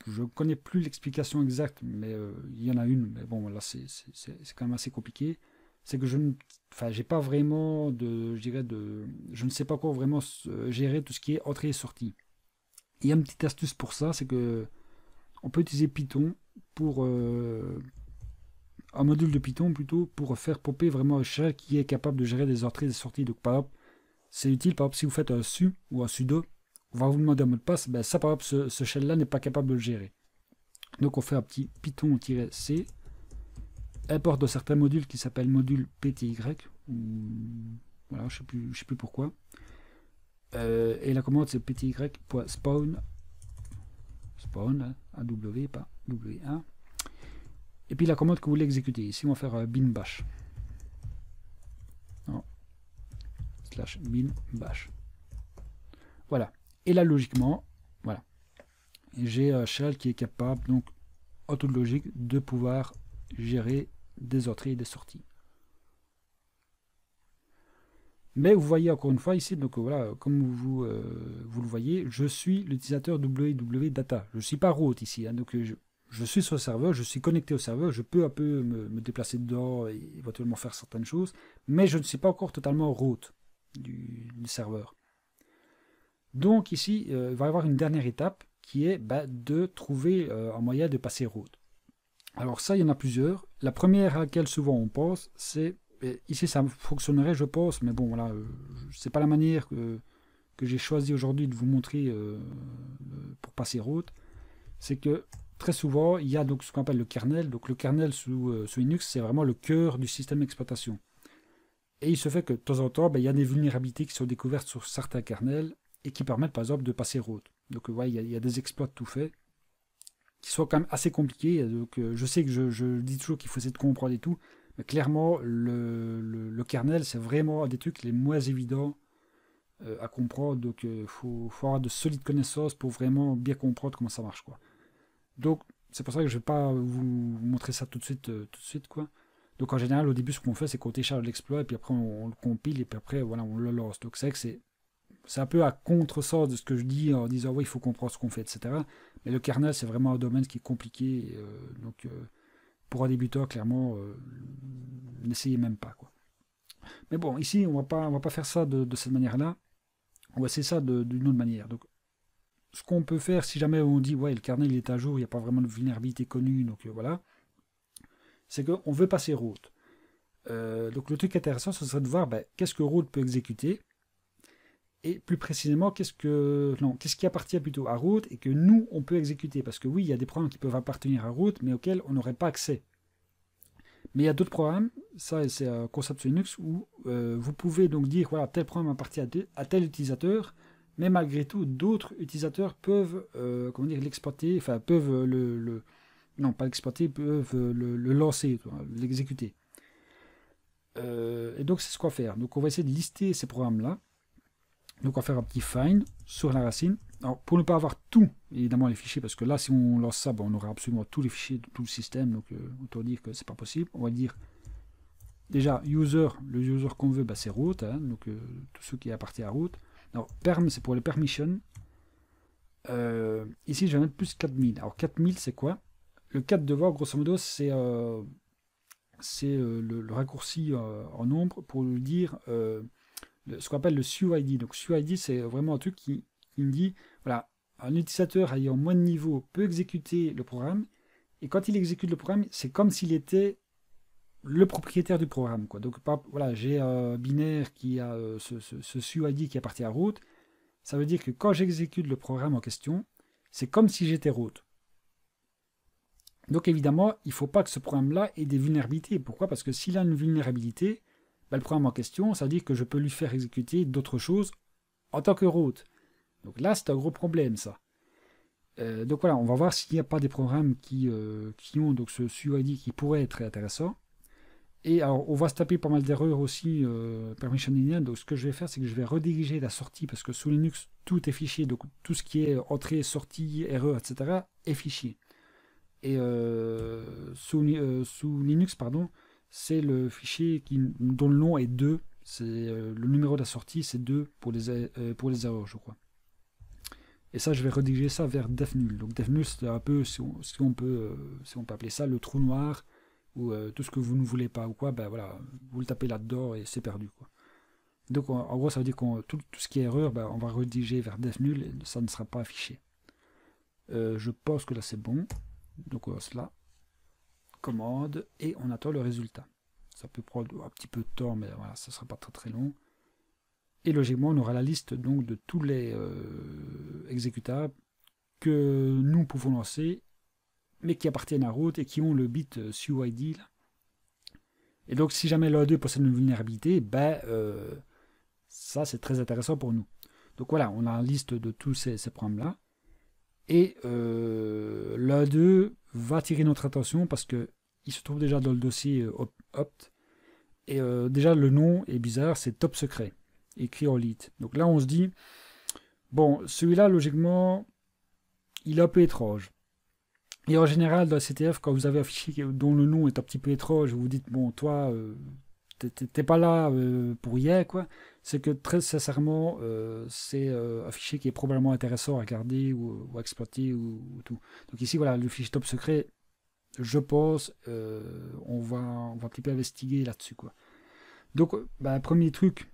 je ne connais plus l'explication exacte, mais il y en a une, mais bon là c'est quand même assez compliqué, c'est que je n'ai pas vraiment je ne sais pas encore vraiment gérer tout ce qui est entrée et sortie. Il y a une petite astuce pour ça, c'est que on peut utiliser Python pour un module de Python plutôt pour faire popper vraiment un shell qui est capable de gérer des entrées et des sorties. Donc par exemple, c'est utile, par exemple, si vous faites un su ou un sudo, on va vous demander un mot de passe, ça par exemple, ce shell-là n'est pas capable de le gérer. Donc on fait un petit python-c, import de certains modules qui s'appellent module pty, voilà, je sais plus pourquoi. Et la commande c'est pty.spawn, spawn, hein, AW, pas W1. Et puis la commande que vous voulez exécuter. Ici, on va faire bin bash. Non. / bin bash. Voilà. Et là, logiquement, voilà. J'ai un shell qui est capable, donc, en toute logique, de pouvoir gérer des entrées et des sorties. Mais vous voyez encore une fois ici, donc voilà, comme vous le voyez, je suis l'utilisateur www.data. Je ne suis pas root ici, hein, donc je suis sur le serveur, je suis connecté au serveur, je peux un peu me déplacer dedans et éventuellement faire certaines choses, mais je ne suis pas encore totalement root du serveur. Donc ici, il va y avoir une dernière étape qui est de trouver un moyen de passer root. Alors ça, il y en a plusieurs. La première à laquelle souvent on pense, c'est, ici ça fonctionnerait je pense, mais bon voilà, c'est pas la manière que j'ai choisi aujourd'hui de vous montrer pour passer root, c'est que très souvent, il y a donc ce qu'on appelle le kernel. Donc le kernel sous Linux, c'est vraiment le cœur du système d'exploitation. Et il se fait que de temps en temps, il y a des vulnérabilités qui sont découvertes sur certains kernels et qui permettent par exemple de passer root. Donc il y a des exploits tout faits qui sont quand même assez compliqués. Donc je sais que je dis toujours qu'il faut essayer de comprendre et tout, mais clairement, le kernel, c'est vraiment un des trucs les moins évidents à comprendre. Donc il faut avoir de solides connaissances pour vraiment bien comprendre comment ça marche, quoi. Donc, c'est pour ça que je ne vais pas vous montrer ça tout de suite, quoi. Donc, en général, au début, ce qu'on fait, c'est qu'on télécharge l'exploit, et puis après, on le compile, et puis après, voilà, on le lance. Donc, c'est vrai que c'est un peu à contre-sens de ce que je dis en disant, oui, il faut comprendre ce qu'on fait, etc. Mais le kernel, c'est vraiment un domaine qui est compliqué. Donc, pour un débutant, clairement, n'essayez même pas, quoi. Mais bon, ici, on va pas faire ça de cette manière-là. On va essayer ça d'une autre manière. Donc, ce qu'on peut faire si jamais on dit ouais le kernel il est à jour, il n'y a pas vraiment de vulnérabilité connue, donc voilà, c'est qu'on veut passer root. Donc le truc intéressant ce serait de voir qu'est-ce que root peut exécuter et plus précisément qu'est-ce qui appartient plutôt à root et que nous on peut exécuter, parce que oui il y a des programmes qui peuvent appartenir à root mais auxquels on n'aurait pas accès. Mais il y a d'autres programmes, ça c'est un concept sur Linux où vous pouvez donc dire voilà tel programme appartient à tel utilisateur, mais malgré tout, d'autres utilisateurs peuvent l'exploiter, enfin peuvent non pas l'exploiter, peuvent le lancer, l'exécuter. Et donc c'est ce qu'on va faire. Donc on va essayer de lister ces programmes-là. Donc on va faire un petit find sur la racine. Alors pour ne pas avoir tout, évidemment les fichiers, parce que là si on lance ça, on aura absolument tous les fichiers de tout le système, donc autant dire que c'est pas possible. On va dire déjà user, le user qu'on veut, c'est root, hein, donc tout ce qui appartient à root. Alors perm c'est pour les permissions. Ici je vais mettre plus 4000. Alors 4000 c'est quoi? Le 4 de voir grosso modo c'est le raccourci en nombre pour lui dire ce qu'on appelle le SUID. Donc SUID c'est vraiment un truc qui me dit voilà, un utilisateur ayant moins de niveau peut exécuter le programme, et quand il exécute le programme c'est comme s'il était le propriétaire du programme, quoi. Donc voilà, j'ai un binaire qui a ce SUID qui appartient à root. Ça veut dire que quand j'exécute le programme en question, c'est comme si j'étais root. Donc évidemment, il ne faut pas que ce programme-là ait des vulnérabilités. Pourquoi? Parce que s'il a une vulnérabilité, le programme en question, ça veut dire que je peux lui faire exécuter d'autres choses en tant que root. Donc là, c'est un gros problème, ça. Donc voilà, on va voir s'il n'y a pas des programmes qui ont donc ce SUID qui pourrait être très intéressant. Et alors, on va se taper pas mal d'erreurs aussi permissionniennes. Donc ce que je vais faire, c'est que je vais rediriger la sortie, parce que sous Linux, tout est fichier. Donc tout ce qui est entrée, sortie, erreur, etc. est fichier. Et sous Linux, pardon, c'est le fichier dont le nom est 2. C'est le numéro de la sortie, c'est 2 pour les erreurs, je crois. Et ça, je vais rediriger ça vers defnull. Donc defnull, c'est un peu, si on peut appeler ça, le trou noir, ou tout ce que vous ne voulez pas ou quoi, voilà, vous le tapez là-dedans et c'est perdu, quoi. Donc en gros, ça veut dire que tout ce qui est erreur, on va rediriger vers defnull et ça ne sera pas affiché. Je pense que là c'est bon. Donc on va cela, commande, et on attend le résultat. Ça peut prendre un petit peu de temps, mais voilà, ça ne sera pas très très long. Et logiquement, on aura la liste donc de tous les exécutables que nous pouvons lancer, mais qui appartiennent à root et qui ont le bit SUID. Là. Et donc, si jamais l'un d'eux possède une vulnérabilité, ça c'est très intéressant pour nous. Donc voilà, on a la liste de tous ces programmes-là. Et l'un d'eux va attirer notre attention parce qu'il se trouve déjà dans le dossier opt. Et déjà, le nom est bizarre, c'est top secret, écrit en lead. Donc là, on se dit, bon, celui-là, logiquement, il est un peu étrange. Et en général, dans CTF, quand vous avez un fichier dont le nom est un petit peu étrange, vous vous dites, bon, toi, t'es pas là pour rien, quoi. C'est que très sincèrement, c'est un fichier qui est probablement intéressant à regarder ou à exploiter ou tout. Donc ici, voilà, le fichier top secret, je pense, on va un petit peu investiguer là-dessus, quoi. Donc, premier truc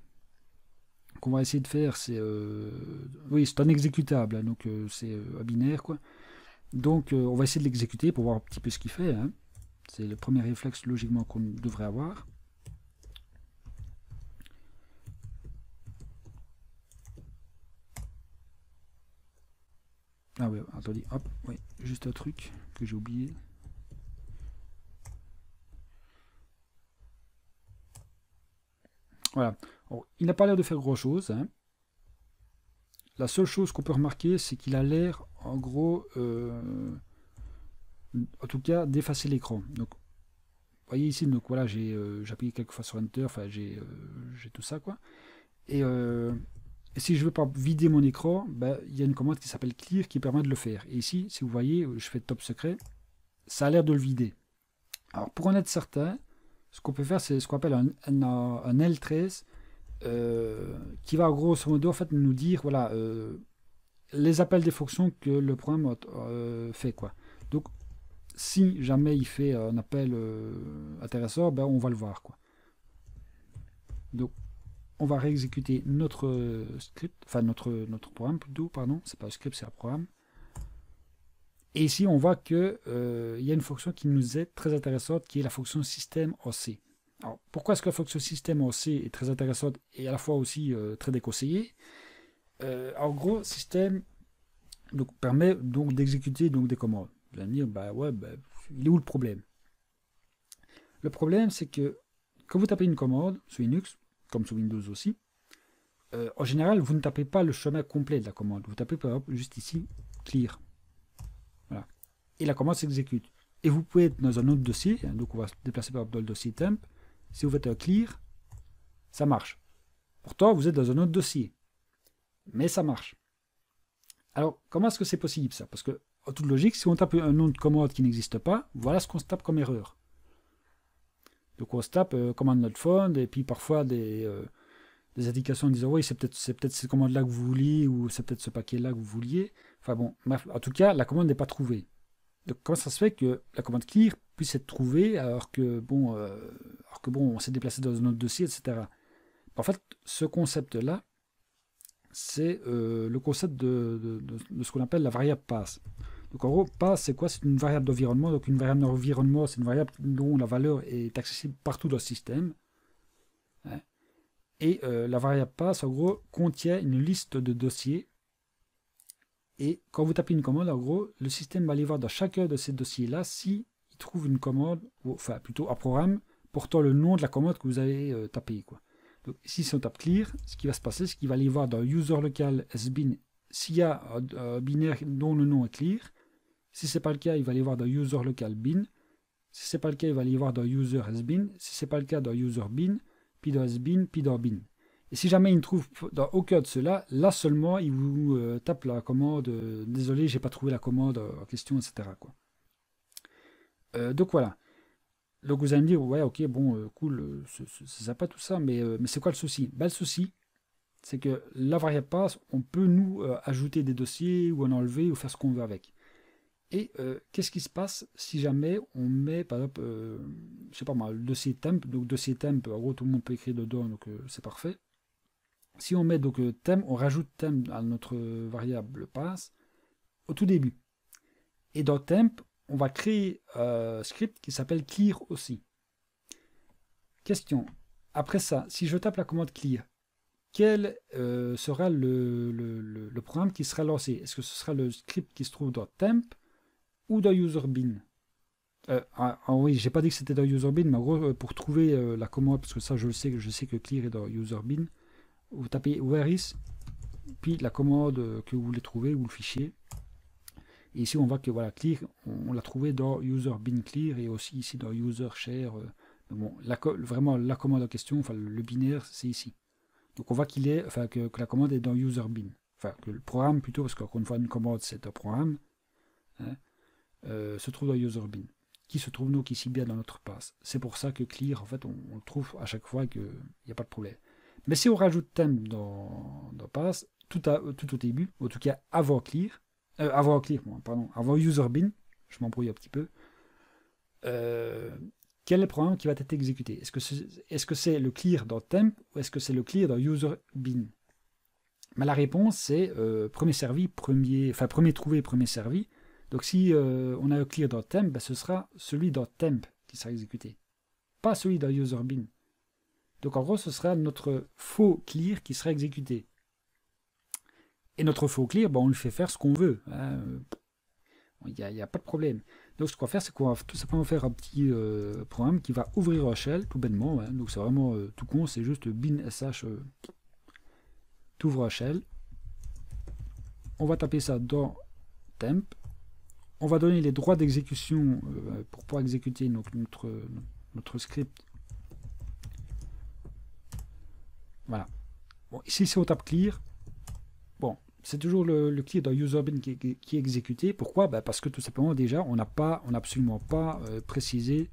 qu'on va essayer de faire, c'est... oui, c'est un exécutable, hein, donc c'est un binaire, quoi. Donc, on va essayer de l'exécuter pour voir un petit peu ce qu'il fait. Hein. C'est le premier réflexe, logiquement, qu'on devrait avoir. Ah oui, attendez, hop, oui, juste un truc que j'ai oublié. Voilà. Alors, il n'a pas l'air de faire grand-chose. Hein. La seule chose qu'on peut remarquer, c'est qu'il a l'air, en gros, en tout cas, d'effacer l'écran. Donc, vous voyez ici, donc voilà, j'ai appuyé quelques fois sur Enter, enfin, j'ai tout ça, quoi. Et si je veux pas vider mon écran, il y a une commande qui s'appelle clear qui permet de le faire. Et ici, si vous voyez, je fais top secret, ça a l'air de le vider. Alors, pour en être certain, ce qu'on peut faire, c'est ce qu'on appelle un L13, qui va grosso modo en fait nous dire voilà les appels des fonctions que le programme fait, quoi. Donc si jamais il fait un appel intéressant, on va le voir, quoi. Donc on va réexécuter notre script, enfin notre programme plutôt, pardon, c'est pas un script, c'est un programme. Et ici on voit que il y a une fonction qui nous est très intéressante, qui est la fonction système en C. Alors, pourquoi est-ce que la fonction système en C est très intéressante et à la fois aussi très déconseillée? En gros, système donc, permet donc d'exécuter donc, des commandes. Vous allez me dire, il est où le problème? Le problème, c'est que quand vous tapez une commande sous Linux, comme sous Windows aussi, en général, vous ne tapez pas le chemin complet de la commande. Vous tapez par exemple juste ici, clear. Voilà. Et la commande s'exécute. Et vous pouvez être dans un autre dossier, hein, donc on va se déplacer par exemple dans le dossier temp. Si vous faites un clear, ça marche. Pourtant, vous êtes dans un autre dossier. Mais ça marche. Alors, comment est-ce que c'est possible ça? Parce que, en toute logique, si on tape un nom de commande qui n'existe pas, voilà ce qu'on se tape comme erreur. Donc on se tape commande not found, et puis parfois des indications en disant oui, c'est peut-être cette commande-là que vous vouliez, ou c'est peut-être ce paquet-là que vous vouliez. Enfin bon, bref, en tout cas, la commande n'est pas trouvée. Donc comment ça se fait que la commande clear puisse être trouvée alors que bon, on s'est déplacé dans un autre dossier, etc. En fait, ce concept-là, c'est le concept de ce qu'on appelle la variable pass. Donc en gros, pass, c'est quoi? C'est une variable d'environnement. Donc une variable d'environnement, c'est une variable dont la valeur est accessible partout dans le système. Hein. Et la variable pass, en gros, contient une liste de dossiers. Et quand vous tapez une commande, en gros, le système va aller voir dans chacun de ces dossiers-là s'il trouve une commande, ou, enfin plutôt un programme, portant le nom de la commande que vous avez tapé, quoi. Donc ici, si on tape clear, ce qui va se passer, c'est qu'il va aller voir dans user local sbin s'il y a un binaire dont le nom est clear. Si ce n'est pas le cas, il va aller voir dans user local bin. Si ce n'est pas le cas, il va aller voir dans user sbin. Si ce n'est pas le cas, dans user bin, puis dans sbin, puis dans bin. Et si jamais il ne trouve dans aucun de ceux-là, là seulement, il vous tape la commande désolé, j'ai pas trouvé la commande en question, etc. quoi. Donc voilà. Donc vous allez me dire, ouais, ok, bon, cool, c'est sympa tout ça, mais c'est quoi le souci? Ben, le souci, c'est que la variable pass, on peut nous ajouter des dossiers ou en enlever ou faire ce qu'on veut avec. Et qu'est-ce qui se passe si jamais on met, par exemple, je sais pas moi, le dossier temp, donc dossier temp, en gros tout le monde peut écrire dedans, donc c'est parfait. Si on met donc temp, on rajoute temp à notre variable pass au tout début. Et dans temp, on va créer un script qui s'appelle clear aussi. Question. Après ça, si je tape la commande clear, quel sera le programme qui sera lancé? Est-ce que ce sera le script qui se trouve dans temp ou dans userbin? Oui, j'ai pas dit que c'était dans userbin, mais en gros, pour trouver la commande, parce que ça je sais que clear est dans userbin, vous tapez where is, puis la commande que vous voulez trouver, ou le fichier. Et ici, on voit que voilà, clear, on l'a trouvé dans user bin clear et aussi ici dans user share. Bon, vraiment, la commande en question, enfin le binaire, c'est ici. Donc on voit qu'il est, enfin que la commande est dans user bin. Enfin, que le programme plutôt, parce qu'encore une fois, une commande, c'est un programme, hein, se trouve dans user bin, qui se trouve donc ici bien dans notre pass. C'est pour ça que clear, en fait, on le trouve à chaque fois qu'il n'y a pas de problème. Mais si on rajoute temp dans pass, tout au début, en tout cas avant clear, avant userbin, je m'embrouille un petit peu. Quel est le programme qui va être exécuté? Est-ce que c'est le clear dans temp ou est-ce que c'est le clear dans userbin? Mais la réponse c'est premier servi, premier trouvé, premier servi. Donc si on a un clear dans temp, ben, ce sera celui dans temp qui sera exécuté, pas celui dans userbin. Donc en gros, ce sera notre faux clear qui sera exécuté. Et notre faux clear, on lui fait faire ce qu'on veut. Il n'y a pas de problème. Donc ce qu'on va faire, c'est qu'on va tout simplement faire un petit programme qui va ouvrir un shell, tout bêtement. Donc c'est vraiment tout con, c'est juste bin sh t'ouvres un shell. On va taper ça dans temp. On va donner les droits d'exécution pour pouvoir exécuter notre script. Voilà. Bon, ici, si on tape clear, bon, c'est toujours le clear dans userbin qui est exécuté. Pourquoi? Parce que tout simplement, déjà, on n'a absolument pas précisé,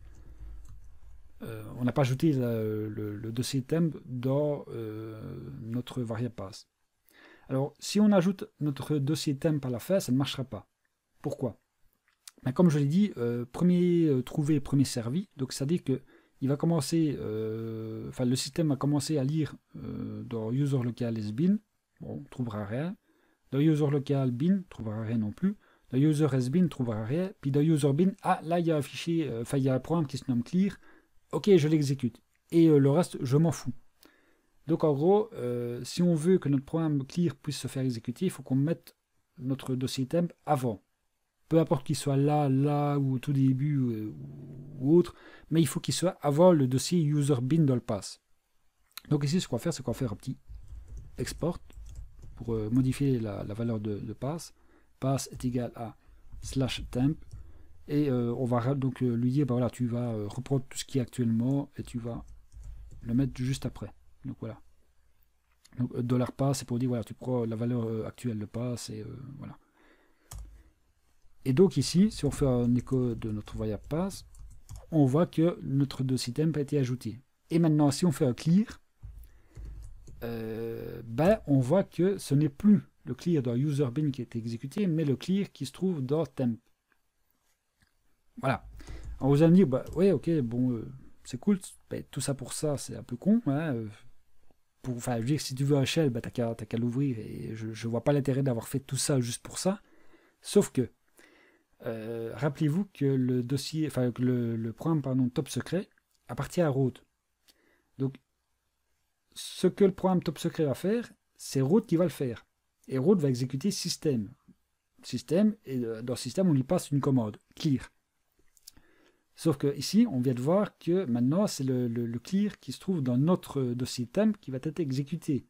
on n'a pas ajouté le dossier temp dans notre variable pass. Alors, si on ajoute notre dossier temp à la fin, ça ne marchera pas. Pourquoi? Comme je l'ai dit, premier trouvé, premier servi. Donc, c'est-à-dire que il va commencer, le système va commencer à lire dans user local sbin, bon, on ne trouvera rien. Dans user local bin, on ne trouvera rien non plus. Dans user sbin, on ne trouvera rien. Puis dans user bin, là il y a un fichier, il y a un programme qui se nomme clear. Ok, je l'exécute. Et le reste, je m'en fous. Donc en gros, si on veut que notre programme clear puisse se faire exécuter, il faut qu'on mette notre dossier temp avant. Peu importe qu'il soit là ou au tout début ou autre, mais il faut qu'il soit avant le dossier user bin dans le pass. Donc ici, ce qu'on va faire, c'est qu'on va faire un petit export pour modifier la valeur de pass. Pass est égal à /temp et on va donc lui dire, voilà, tu vas reprendre tout ce qui est actuellement et tu vas le mettre juste après. Donc voilà. Donc $pass, c'est pour dire, voilà, tu prends la valeur actuelle de pass, et voilà. Et donc ici, si on fait un écho de notre variable pass, on voit que notre dossier temp a été ajouté. Et maintenant, si on fait un clear, on voit que ce n'est plus le clear dans user bin qui a été exécuté, mais le clear qui se trouve dans temp. Voilà. Alors vous allez me dire, bah ouais, ok, bon, c'est cool, tout ça pour ça, c'est un peu con. Hein, enfin, je veux dire, si tu veux un shell, t'as qu'à l'ouvrir, et je vois pas l'intérêt d'avoir fait tout ça juste pour ça. Sauf que, rappelez-vous que le dossier, enfin, que le programme, pardon, top secret appartient à root. Donc, ce que le programme top secret va faire, c'est root qui va le faire. Et root va exécuter système. Système, et dans système, on lui passe une commande, clear. Sauf que ici, on vient de voir que maintenant, c'est le clear qui se trouve dans notre dossier temp qui va être exécuté.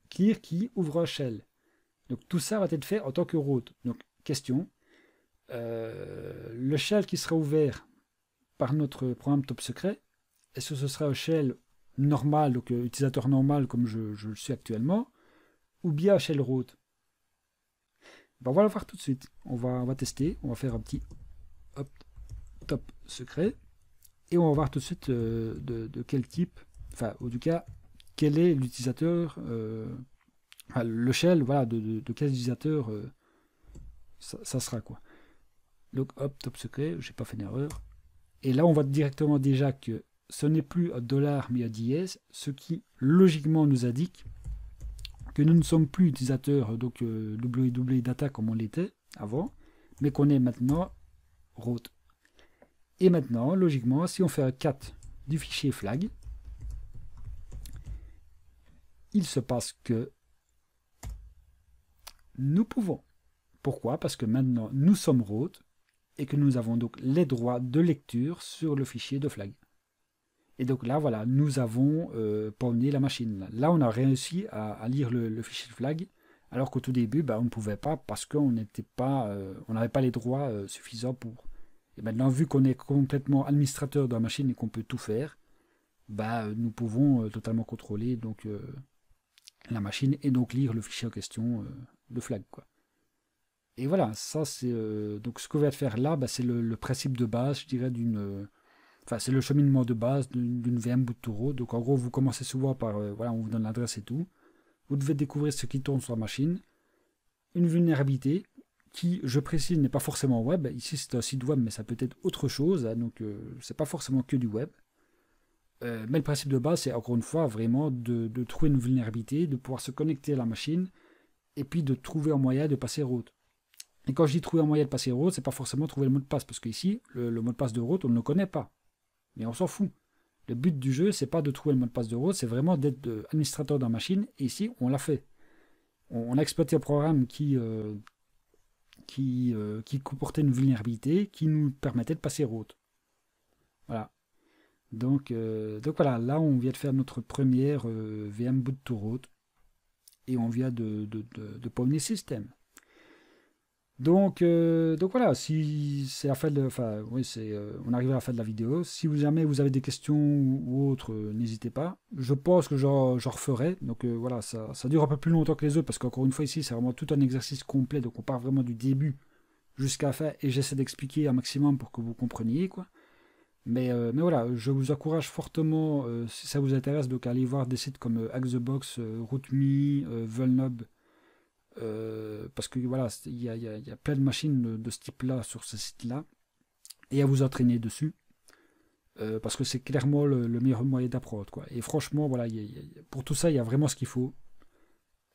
Clear qui ouvre un shell. Donc tout ça va être fait en tant que root. Donc question, le shell qui sera ouvert par notre programme top secret, est-ce que ce sera un shell normal, donc utilisateur normal comme je le suis actuellement, ou bien un shell root? On va le voir tout de suite. On va tester, on va faire un petit hop, top secret, et on va voir tout de suite de quel type, enfin, ou du cas, quel est l'utilisateur, le shell, voilà, de quel utilisateur ça sera, quoi. Donc, hop, top secret, j'ai pas fait d'erreur. Et là, on voit directement déjà que ce n'est plus un dollar, mais un dièse, ce qui, logiquement, nous indique que nous ne sommes plus utilisateurs, donc www.data comme on l'était avant, mais qu'on est maintenant root. Et maintenant, logiquement, si on fait un cat du fichier flag, il se passe que nous pouvons. Pourquoi? Parce que maintenant, nous sommes root et que nous avons donc les droits de lecture sur le fichier de flag. Et donc là, voilà, nous avons pawné la machine. Là, on a réussi à lire le fichier de flag, alors qu'au tout début, on ne pouvait pas parce qu'on n'était pas, on n'avait pas les droits suffisants pour. Et maintenant, vu qu'on est complètement administrateur de la machine et qu'on peut tout faire, nous pouvons totalement contrôler donc la machine et donc lire le fichier en question de flag, quoi. Et voilà, ça c'est donc ce qu'on va faire là, c'est le principe de base, je dirais, enfin c'est le cheminement de base d'une VM boot to root. Donc en gros, vous commencez souvent par voilà, on vous donne l'adresse et tout. Vous devez découvrir ce qui tourne sur la machine, une vulnérabilité qui, je précise, n'est pas forcément web. Ici c'est un site web, mais ça peut être autre chose, hein, donc c'est pas forcément que du web. Mais le principe de base, c'est encore une fois vraiment de trouver une vulnérabilité, de pouvoir se connecter à la machine, et puis de trouver un moyen de passer root. Et quand je dis trouver un moyen de passer root, c'est pas forcément trouver le mot de passe, parce qu'ici, le mot de passe de root, on ne le connaît pas. Mais on s'en fout. Le but du jeu, c'est pas de trouver le mot de passe de root, c'est vraiment d'être administrateur d'un machine, et ici, on l'a fait. On a exploité un programme qui comportait une vulnérabilité qui nous permettait de passer root. Voilà. Donc voilà, là on vient de faire notre première VM boot to root, et on vient de pawner système. Donc voilà, si c'est la fin de, enfin oui, on arrive à la fin de la vidéo. Si jamais vous avez des questions ou autres, n'hésitez pas. Je pense que j'en referai. Donc voilà, ça dure un peu plus longtemps que les autres parce qu'encore une fois ici, c'est vraiment tout un exercice complet. Donc on part vraiment du début jusqu'à la fin et j'essaie d'expliquer un maximum pour que vous compreniez, quoi. Mais voilà, je vous encourage fortement, si ça vous intéresse, donc à aller voir des sites comme Hack the Box, RootMe, Vulnub. Parce que voilà, il y a plein de machines de ce type-là sur ce site-là, et à vous entraîner dessus, parce que c'est clairement le meilleur moyen d'apprendre, quoi. Et franchement, voilà, pour tout ça, il y a vraiment ce qu'il faut.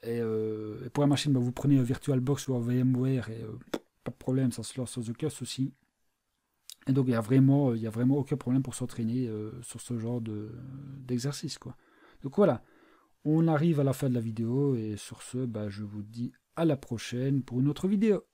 Et pour la machine, vous prenez un VirtualBox ou un VMware, et pas de problème, ça se lance sans aucun souci. Et donc il y a vraiment aucun problème pour s'entraîner sur ce genre d'exercice, quoi. Donc voilà. On arrive à la fin de la vidéo et sur ce, je vous dis à la prochaine pour une autre vidéo.